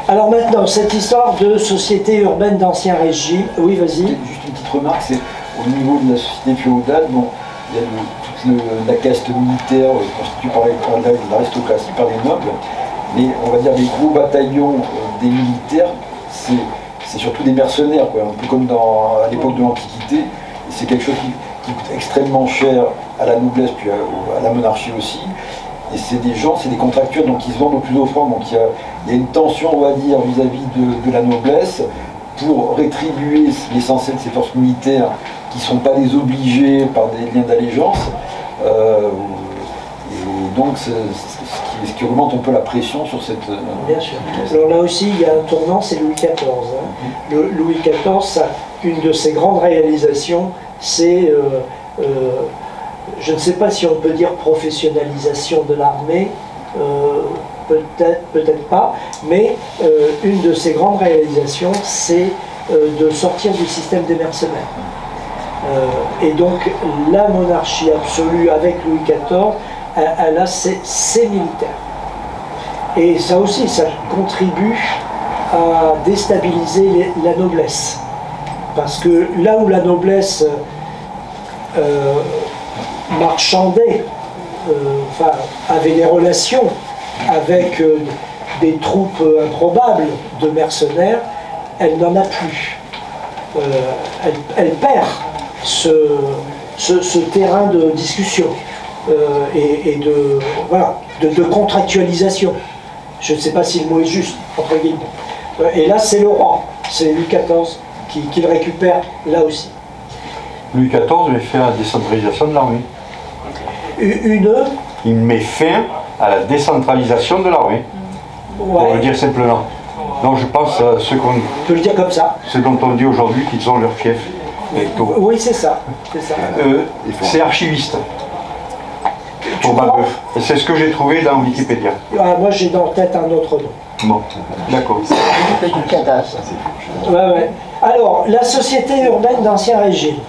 Alors maintenant, cette histoire de société urbaine d'Ancien Régime. Oui, vas-y. Juste une petite remarque, c'est au niveau de la société féodale, bon, il y a toute la caste militaire constituée par l'aristocratie, par les nobles, mais on va dire les gros bataillons des militaires, c'est surtout des mercenaires, quoi, un peu comme à l'époque de l'Antiquité. C'est quelque chose qui coûte extrêmement cher à la noblesse, puis à la monarchie aussi. Et c'est des gens, c'est des contractuels, donc ils se vendent au plus offrant. Donc il y a une tension, on va dire, vis-à-vis de la noblesse pour rétribuer l'essentiel de ces forces militaires qui ne sont pas des obligés par des liens d'allégeance. Et donc ce qui augmente un peu la pression sur cette... Bien sûr. Alors là aussi, il y a un tournant, c'est Louis XIV. Hein. Louis XIV, une de ses grandes réalisations, c'est... je ne sais pas si on peut dire professionnalisation de l'armée, peut-être pas, mais une de ses grandes réalisations, c'est de sortir du système des mercenaires. Et donc la monarchie absolue avec Louis XIV, elle a ses militaires. Et ça aussi, ça contribue à déstabiliser la noblesse. Parce que là où la noblesse marchandait, avait des relations avec des troupes improbables de mercenaires, elle n'en a plus. Elle perd ce terrain de discussion et de contractualisation. Je ne sais pas si le mot est juste, entre guillemets. Et là, c'est le roi, c'est Louis XIV qui le récupère là aussi. Louis XIV met fin à la décentralisation de l'armée. Il met fin à la décentralisation de l'armée. Ouais. Pour le dire simplement. Donc je pense à ce qu'on... On peut le dire comme ça. Ce dont on dit aujourd'hui qu'ils ont leur fief. Oui, c'est ça. C'est archiviste. Pour Babeuf. C'est ce que j'ai trouvé dans Wikipédia. Moi j'ai dans la tête un autre nom. Bon, d'accord. Ouais. Alors, la société urbaine d'Ancien Régime.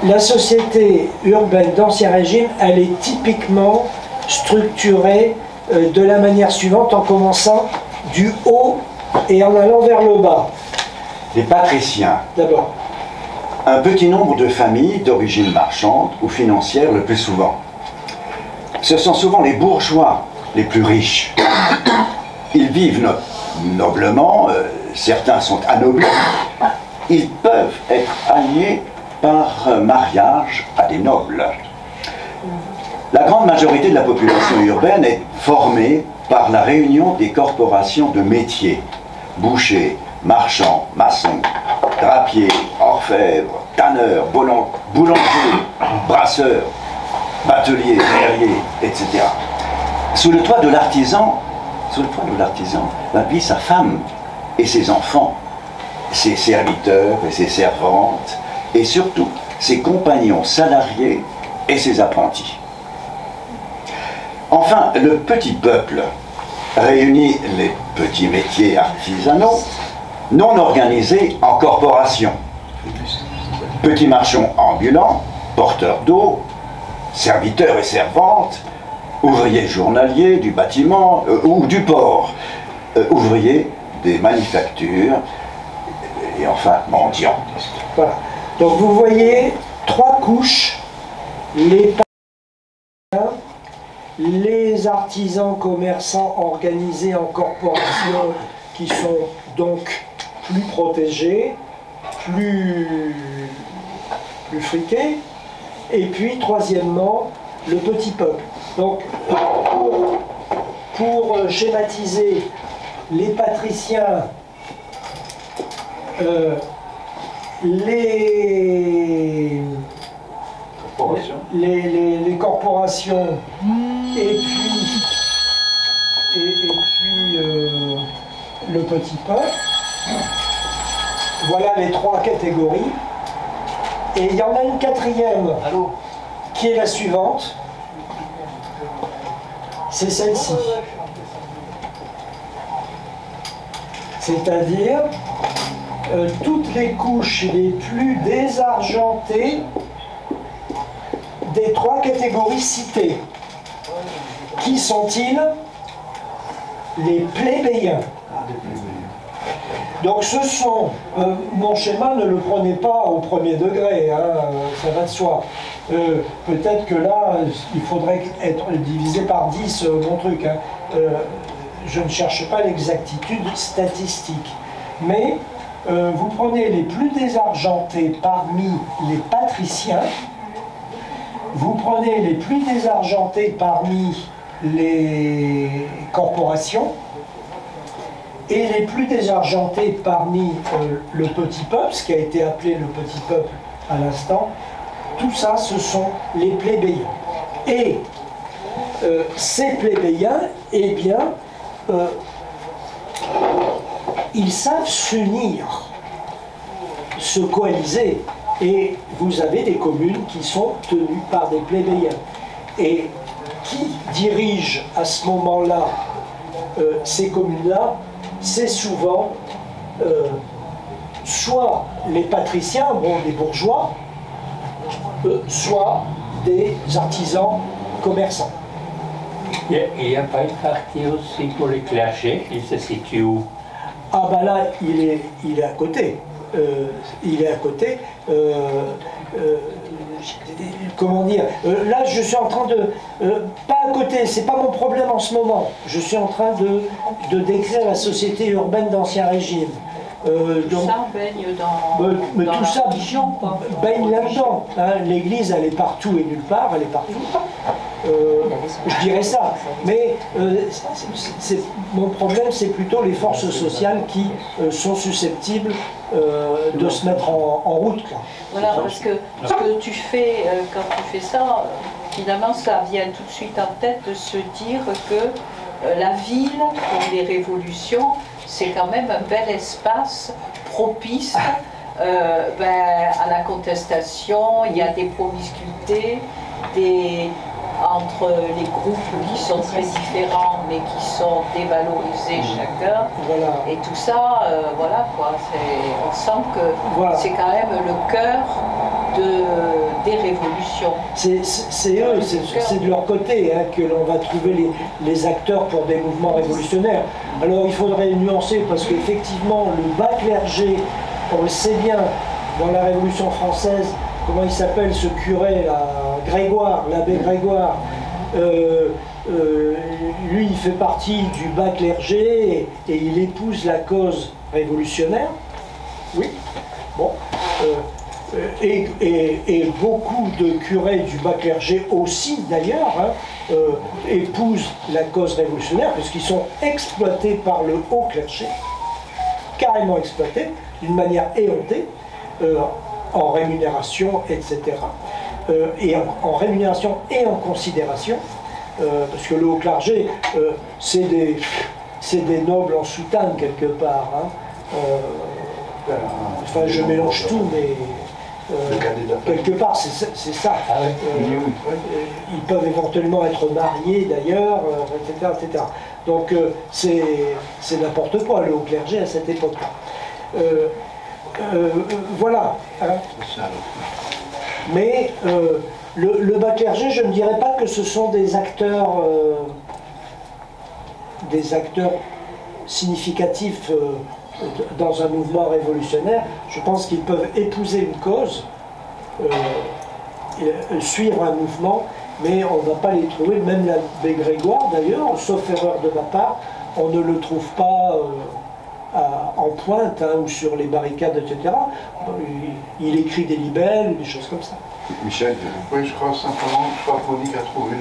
La société urbaine d'Ancien Régime, elle est typiquement structurée de la manière suivante, en commençant du haut et en allant vers le bas. Les patriciens. D'abord. Un petit nombre de familles d'origine marchande ou financière le plus souvent. Ce sont souvent les bourgeois les plus riches. Ils vivent noblement, certains sont anoblis. Ils peuvent être alliés par mariage à des nobles. La grande majorité de la population urbaine est formée par la réunion des corporations de métiers, bouchers, marchands, maçons, drapiers, orfèvres, tanneurs, boulangers, brasseurs, bateliers, verriers, etc. Sous le toit de l'artisan, vit sa femme et ses enfants, ses serviteurs et ses servantes, et surtout ses compagnons salariés et ses apprentis. Enfin, le petit peuple réunit les petits métiers artisanaux non organisés en corporations. Petits marchands ambulants, porteurs d'eau, serviteurs et servantes, ouvriers journaliers du bâtiment ou du port, ouvriers des manufactures et enfin mendiants. Voilà. Donc vous voyez 3 couches, les paysans, les artisans commerçants organisés en corporation qui sont donc plus protégés, plus friqués, et puis troisièmement le petit peuple. Donc pour schématiser, les patriciens, les corporations et puis le petit peuple. Voilà les 3 catégories. Et il y en a une 4e qui est la suivante. C'est celle-ci. C'est-à-dire toutes les couches les plus désargentées des 3 catégories citées. Qui sont-ils? Les plébéiens. Donc ce sont, mon schéma, ne le prenez pas au premier degré, hein, ça va de soi. Peut-être que là, il faudrait être divisé par 10 mon truc. Hein. Je ne cherche pas l'exactitude statistique. Mais vous prenez les plus désargentés parmi les patriciens, vous prenez les plus désargentés parmi les corporations, et les plus désargentés parmi le petit peuple, ce qui a été appelé le petit peuple à l'instant, tout ça, ce sont les plébéiens. Et ces plébéiens, eh bien, ils savent s'unir, se coaliser, et vous avez des communes qui sont tenues par des plébéiens. Et qui dirige à ce moment-là ces communes-là? C'est souvent soit les patriciens, bon, des bourgeois, soit des artisans commerçants. Il n'y a pas une partie aussi pour les clergés, il se situe où? Ah ben là, il est à côté. Il est à côté. Comment dire, là je suis en train de, pas à côté, c'est pas mon problème en ce moment, je suis en train de décrire la société urbaine d'Ancien Régime. Tout ça baigne dans tout la ça religion, quoi. Baigne là-dedans. Hein, l'église, elle est partout et nulle part, elle est partout. Je dirais ça. Mais mon problème, c'est plutôt les forces sociales qui sont susceptibles de se mettre en route. Là. Voilà, parce que ce que tu fais, quand tu fais ça, finalement, ça vient tout de suite en tête de se dire que la ville, pour les révolutions, c'est quand même un bel espace propice à la contestation. Il y a des promiscuités entre les groupes qui sont très différents mais qui sont dévalorisés chacun. Voilà. Et tout ça, voilà quoi, on sent que voilà. C'est quand même le cœur des révolutions. C'est eux, c'est de leur côté hein, que l'on va trouver les acteurs pour des mouvements révolutionnaires. Alors il faudrait nuancer parce qu'effectivement le bas clergé, on le sait bien, dans la Révolution française, comment il s'appelle ce curé là, Grégoire, l'abbé Grégoire, lui il fait partie du bas clergé et il épouse la cause révolutionnaire. Oui, bon. Et beaucoup de curés du bas clergé aussi d'ailleurs hein, épousent la cause révolutionnaire puisqu'ils sont exploités par le haut clergé, carrément exploités d'une manière éhontée, en rémunération, etc. Et en rémunération et en considération, parce que le haut clergé, c'est des nobles en soutane quelque part. Hein. Enfin, je mélange tout, mais quelque part, c'est ça. Ah ouais. Ils peuvent éventuellement être mariés d'ailleurs, etc., etc. Donc c'est n'importe quoi le haut clergé à cette époque-là. Voilà. Hein. Mais le bas clergé, je ne dirais pas que ce sont des acteurs significatifs dans un mouvement révolutionnaire. Je pense qu'ils peuvent épouser une cause, suivre un mouvement, mais on ne va pas les trouver, même l'abbé Grégoire d'ailleurs, sauf erreur de ma part, on ne le trouve pas en pointe hein, ou sur les barricades, etc. Il écrit des libelles ou des choses comme ça. Michel? Oui, je crois simplement, je crois que Monique a trouvé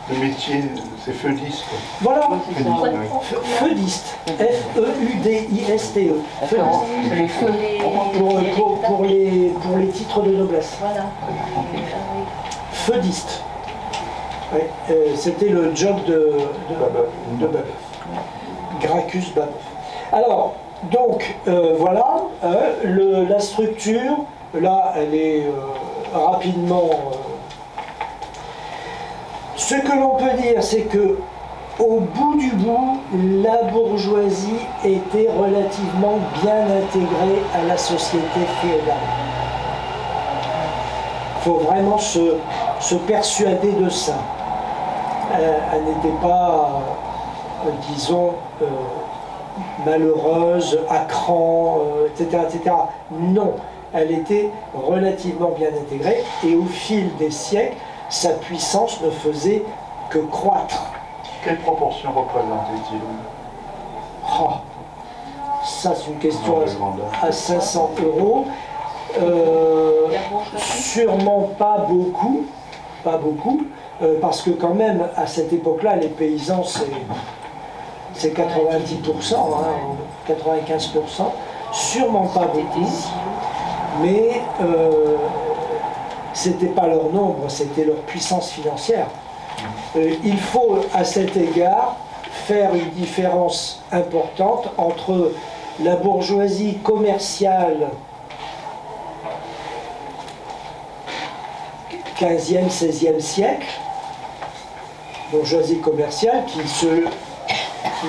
le métier, c'est feudiste. Voilà, Feudiste. feudiste, F-E-U-D-I-S-T-E. Pour les titres de noblesse. Voilà. Feudiste. Oui, c'était le job de Babeuf. Gracchus Babeuf. Alors, donc, voilà, la structure, là, elle est rapidement... Ce que l'on peut dire, c'est que au bout du bout, la bourgeoisie était relativement bien intégrée à la société féodale. Il faut vraiment se persuader de ça. Elle n'était pas, disons, malheureuse, à cran, etc., etc. Non, elle était relativement bien intégrée et au fil des siècles, sa puissance ne faisait que croître. Quelle proportion représentait-il? Oh, ça, c'est une question à 500 €. Sûrement pas beaucoup, parce que quand même, à cette époque-là, les paysans, c'est 90%, hein, 95%, sûrement pas beaucoup, mais c'était pas leur nombre, c'était leur puissance financière. Il faut, à cet égard, faire une différence importante entre la bourgeoisie commerciale 15e, 16e siècle, bourgeoisie commerciale qui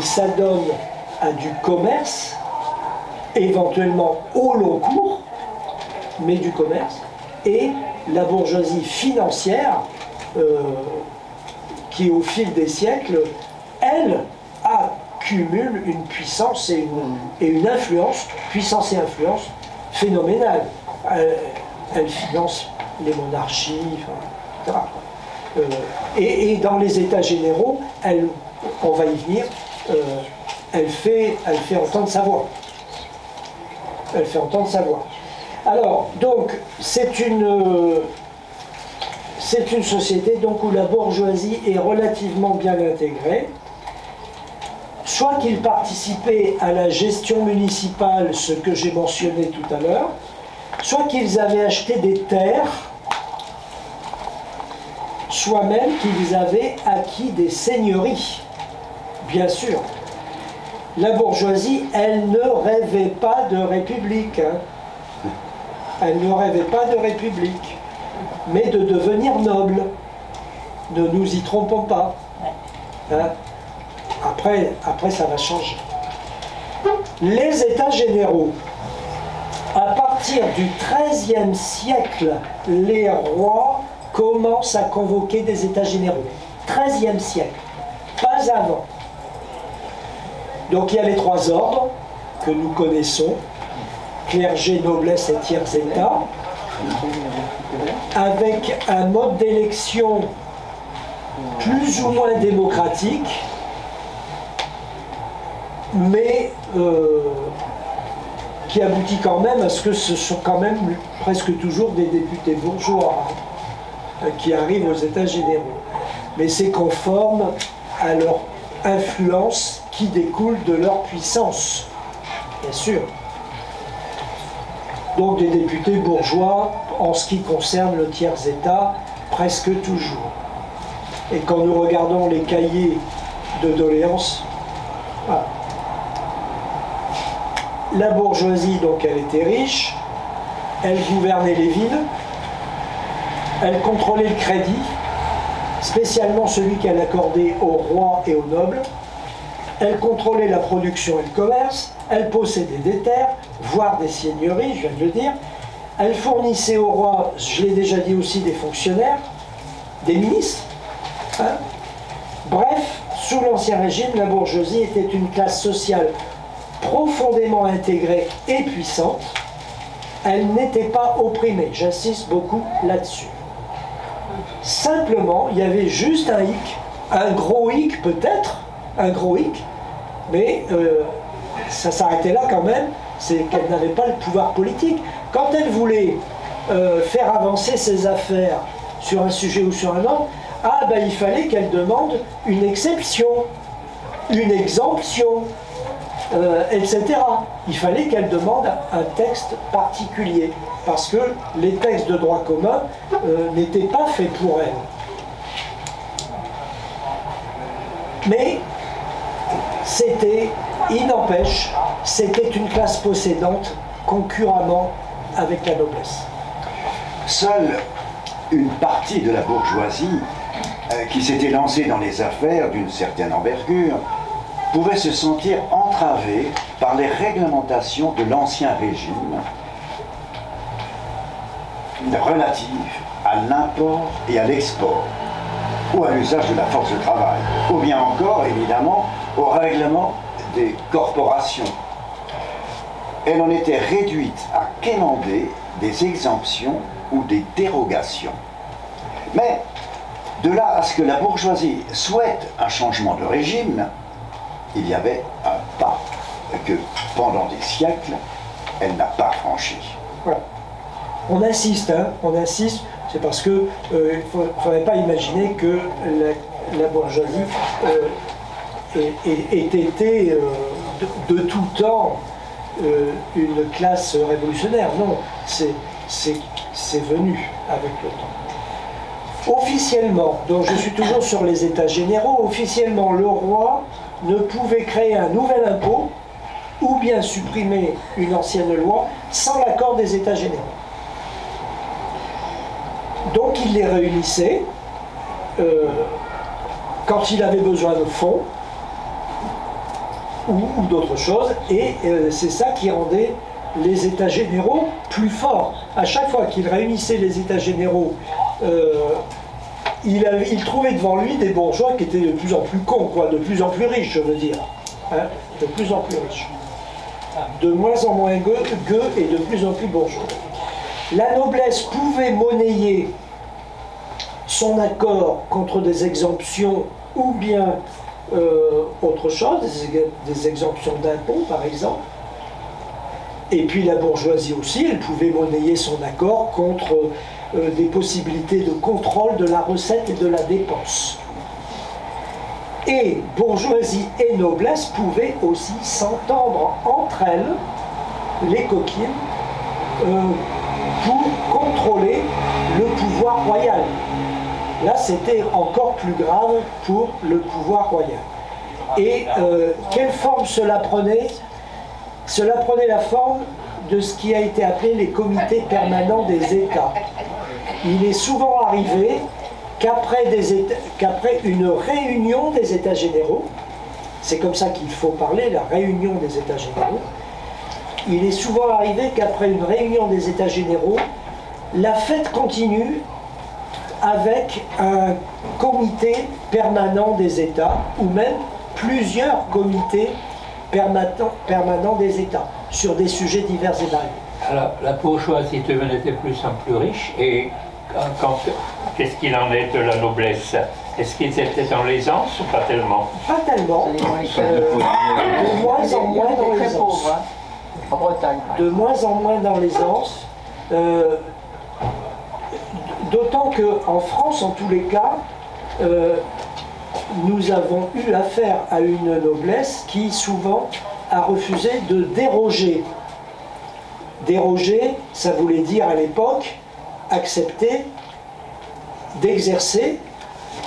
s'adonne à du commerce, éventuellement au long cours, mais du commerce, et la bourgeoisie financière qui au fil des siècles, elle accumule une puissance et une influence, puissance et influence phénoménale. Elle finance les monarchies, etc. Et dans les états généraux, on va y venir, elle fait entendre sa voix. Elle fait entendre sa voix. Alors, donc, c'est une société donc, où la bourgeoisie est relativement bien intégrée, soit qu'ils participaient à la gestion municipale, ce que j'ai mentionné tout à l'heure, soit qu'ils avaient acheté des terres, soit même qu'ils avaient acquis des seigneuries. Bien sûr, la bourgeoisie, elle ne rêvait pas de république. Hein. Elle ne rêvait pas de république, mais de devenir noble. Ne nous y trompons pas. Hein. Après, ça va changer. Les États généraux. À partir du XIIIe siècle, les rois commencent à convoquer des États généraux. XIIIe siècle, pas avant. Donc il y a les trois ordres que nous connaissons, clergé, noblesse et tiers état, avec un mode d'élection plus ou moins démocratique, mais qui aboutit quand même à ce que ce sont quand même presque toujours des députés bourgeois qui arrivent aux États généraux. Mais c'est conforme à leur influence qui découle de leur puissance, bien sûr. Donc des députés bourgeois en ce qui concerne le tiers-état, presque toujours. Et quand nous regardons les cahiers de doléances, voilà. La bourgeoisie, donc, elle était riche, elle gouvernait les villes, elle contrôlait le crédit, spécialement celui qu'elle accordait aux rois et aux nobles, elle contrôlait la production et le commerce, elle possédait des terres, voire des seigneuries, je viens de le dire, elle fournissait au roi, je l'ai déjà dit aussi, des fonctionnaires, des ministres. Hein. Bref, sous l'Ancien Régime, la bourgeoisie était une classe sociale profondément intégrée et puissante. Elle n'était pas opprimée, j'insiste beaucoup là-dessus. Simplement, il y avait juste un hic, un gros hic peut-être, un gros hic, mais ça s'arrêtait là quand même, c'est qu'elle n'avait pas le pouvoir politique. Quand elle voulait faire avancer ses affaires sur un sujet ou sur un autre, il fallait qu'elle demande une exception, une exemption, etc. Il fallait qu'elle demande un texte particulier, parce que les textes de droit commun n'étaient pas faits pour elle. Mais c'était, il n'empêche, c'était une classe possédante concurremment avec la noblesse. Seule une partie de la bourgeoisie qui s'était lancée dans les affaires d'une certaine envergure pouvait se sentir entravée par les réglementations de l'Ancien Régime relatives à l'import et à l'export, ou à l'usage de la force de travail, ou bien encore, évidemment, au règlement des corporations. Elle en était réduite à quémander des exemptions ou des dérogations. Mais de là à ce que la bourgeoisie souhaite un changement de régime, il y avait un pas que, pendant des siècles, elle n'a pas franchi. Voilà. On insiste, hein, on insiste, c'est parce que il ne faudrait pas imaginer que la bourgeoisie ait été de tout temps une classe révolutionnaire. Non, c'est venu avec le temps. Officiellement, donc je suis toujours sur les états généraux, officiellement le roi ne pouvait créer un nouvel impôt ou bien supprimer une ancienne loi sans l'accord des états généraux. Donc il les réunissait quand il avait besoin de fonds ou d'autres choses, et c'est ça qui rendait les états généraux plus forts. À chaque fois qu'il réunissait les états généraux, il trouvait devant lui des bourgeois qui étaient de plus en plus cons, quoi, de plus en plus riches, je veux dire. Hein, de plus en plus riches. De moins en moins gueux et de plus en plus bourgeois. La noblesse pouvait monnayer son accord contre des exemptions ou bien autre chose, des exemptions d'impôts par exemple. Et puis la bourgeoisie aussi, elle pouvait monnayer son accord contre des possibilités de contrôle de la recette et de la dépense. Et bourgeoisie et noblesse pouvaient aussi s'entendre entre elles, les coquines, pour contrôler le pouvoir royal. Là, c'était encore plus grave pour le pouvoir royal. Et quelle forme cela prenait? Cela prenait la forme de ce qui a été appelé les comités permanents des États. Il est souvent arrivé qu'après une réunion des États généraux, c'est comme ça qu'il faut parler, la réunion des États généraux, il est souvent arrivé qu'après une réunion des États généraux, la fête continue avec un comité permanent des États, ou même plusieurs comités permanents des États, sur des sujets divers et variés. Alors, la bourgeoisie devenait de plus en plus riche, et qu'est-ce qu'il en est de la noblesse? Est-ce qu'ils étaient dans l'aisance ou pas tellement? Pas tellement. De moins en moins dans l'aisance. En Bretagne. De moins en moins dans l'aisance. D'autant qu'en France, en tous les cas, nous avons eu affaire à une noblesse qui souvent a refusé de déroger. Déroger, ça voulait dire à l'époque accepter d'exercer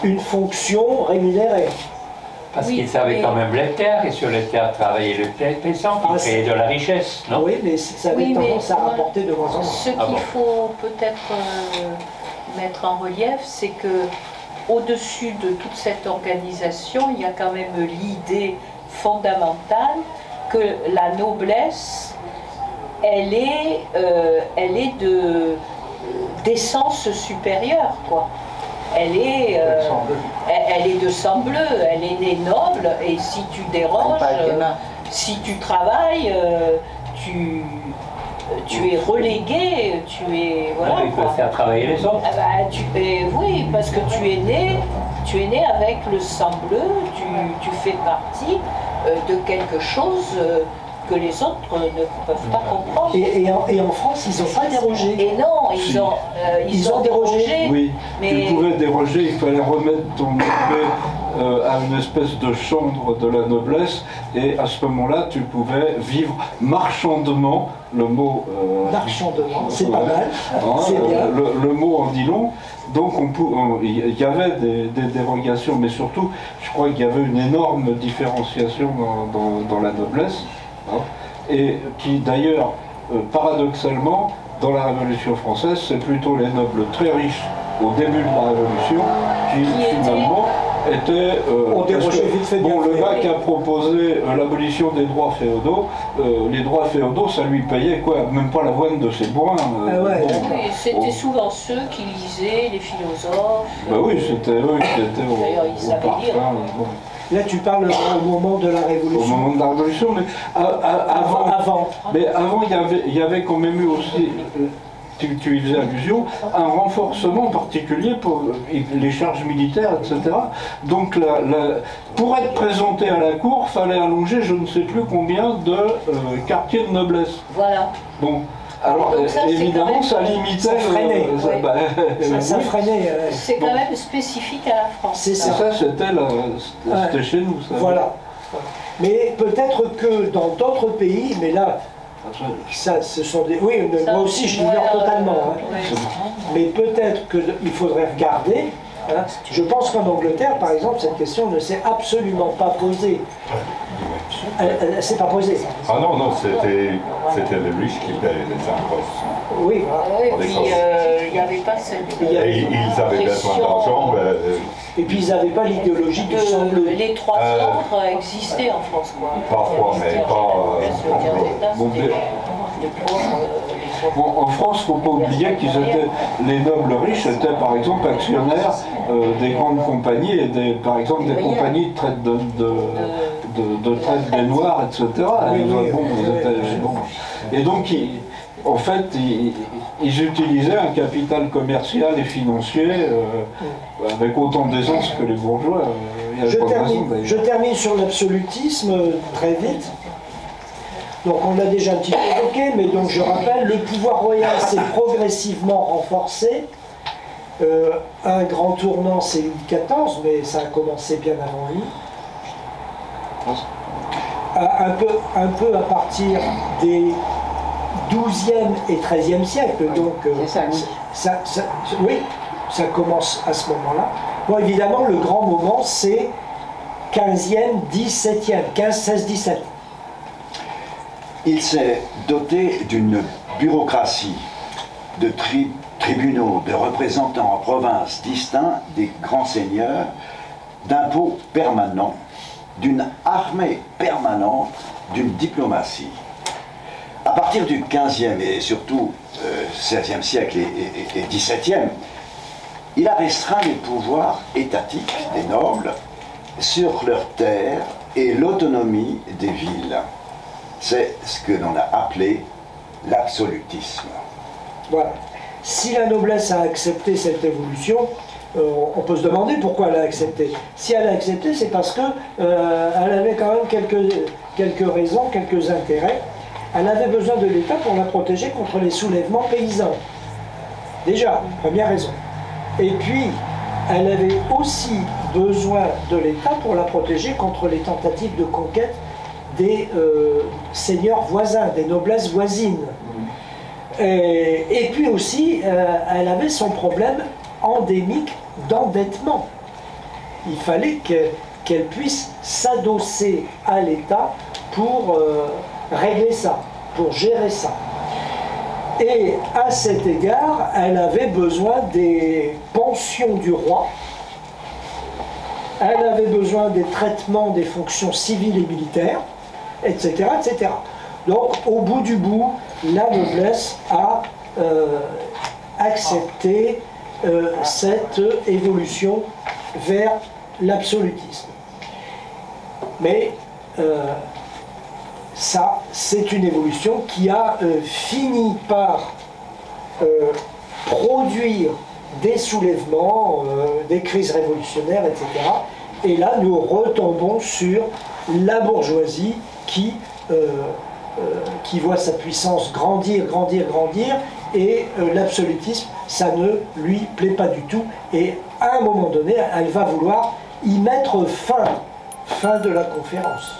une fonction rémunérée. Parce qu'ils savaient quand même les terres, et sur les terres travaillaient les paysans, qui créaient de la richesse, non? Oui, mais ça avait tendance à rapporter de moins en moins. Ce qu'il faut peut-être mettre en relief, c'est que au-dessus de toute cette organisation, il y a quand même l'idée fondamentale que la noblesse, elle est d'essence supérieure, quoi. Elle est de sang bleu, elle est née noble, et si tu déranges, si tu travailles, tu es relégué, tu es... Voilà, il faut faire travailler les autres. Ah bah, oui, parce que tu es né avec le sang bleu, tu fais partie de quelque chose que les autres ne peuvent pas comprendre. Et en France, ils n'ont pas dérogé. Et non, ils ont dérogé. Oui, mais... tu pouvais déroger, il fallait remettre ton noblesse à une espèce de chambre de la noblesse, et à ce moment-là, tu pouvais vivre marchandement, le mot... marchandement, c'est pas mal, c'est bien. Le mot en dit long. Donc il y avait des dérogations, mais surtout, je crois qu'il y avait une énorme différenciation dans la noblesse, hein, et qui d'ailleurs, paradoxalement, dans la Révolution française, c'est plutôt les nobles très riches au début de la Révolution qui finalement étaient... le gars qui a proposé l'abolition des droits féodaux, les droits féodaux, ça lui payait quoi, même pas l'avoine de ses bourrins. C'était souvent ceux qui lisaient les philosophes. Bah oui, c'était eux qui étaient au parfum. Là, tu parles au moment de la Révolution. Au moment de la Révolution, mais avant. Mais avant, il y avait quand même eu aussi, tu y faisais allusion, un renforcement particulier pour les charges militaires, etc. Donc, pour être présenté à la cour, il fallait allonger je ne sais plus combien de quartiers de noblesse. Voilà. Bon. Alors, ça, évidemment, ça limitait... Ça freinait. Ça freinait. C'est quand même spécifique à la France. C'est ça. Ça, c'était chez nous. Ça. Voilà. Mais peut-être que dans d'autres pays, mais là, ça, ce sont des... Oui, ça, moi aussi, je l'ignore totalement. Mais peut-être qu'il faudrait regarder. Hein. Je pense qu'en Angleterre, par exemple, cette question ne s'est absolument pas posée. Elle s'est pas posée. Ah non, c'était les riches qui payaient les impôts. Oui. Et puis il n'y avait pas cette... Et ils avaient besoin d'argent. Et puis ils n'avaient pas l'idéologie du sang bleu. Les trois ordres existaient en France, quoi. Parfois, mais pas... En France, il ne faut pas oublier qu'ils étaient, les nobles riches étaient par exemple actionnaires des grandes compagnies et par exemple des compagnies de traite de traite des Noirs, etc. Et donc, en fait, ils utilisaient un capital commercial et financier avec autant d'aisance que les bourgeois. Je termine sur l'absolutisme très vite. Donc on l'a déjà un petit peu évoqué, mais donc je rappelle, le pouvoir royal s'est progressivement renforcé. Un grand tournant, c'est Louis XIV, mais ça a commencé bien avant lui. Un peu à partir des 12e et 13e siècles. Donc ça commence à ce moment-là. Bon, évidemment, le grand moment, c'est 15e, 17e, 15, 16, 17. Il s'est doté d'une bureaucratie de tribunaux, de représentants en province distincts des grands seigneurs, d'impôts permanents, d'une armée permanente, d'une diplomatie. À partir du 15e et surtout 16e siècle et 17e, il a restreint les pouvoirs étatiques des nobles sur leurs terres et l'autonomie des villes. C'est ce que l'on a appelé l'absolutisme. Voilà. Si la noblesse a accepté cette évolution, on peut se demander pourquoi elle a accepté. Si elle a accepté, c'est parce qu'elle avait quand même quelques raisons, quelques intérêts. Elle avait besoin de l'État pour la protéger contre les soulèvements paysans. Déjà, première raison. Et puis, elle avait aussi besoin de l'État pour la protéger contre les tentatives de conquête des seigneurs voisins, des noblesses voisines. Et puis aussi, elle avait son problème endémique d'endettement. Il fallait qu'elle puisse s'adosser à l'État pour régler ça, pour gérer ça. Et à cet égard, elle avait besoin des pensions du roi, elle avait besoin des traitements des fonctions civiles et militaires, etc., etc. Donc, au bout du bout, la noblesse a accepté cette évolution vers l'absolutisme. Mais ça, c'est une évolution qui a fini par produire des soulèvements, des crises révolutionnaires, etc. Et là, nous retombons sur la bourgeoisie qui voit sa puissance grandir, grandir, grandir, et l'absolutisme, ça ne lui plaît pas du tout. Et à un moment donné, elle va vouloir y mettre fin. Fin de la conférence.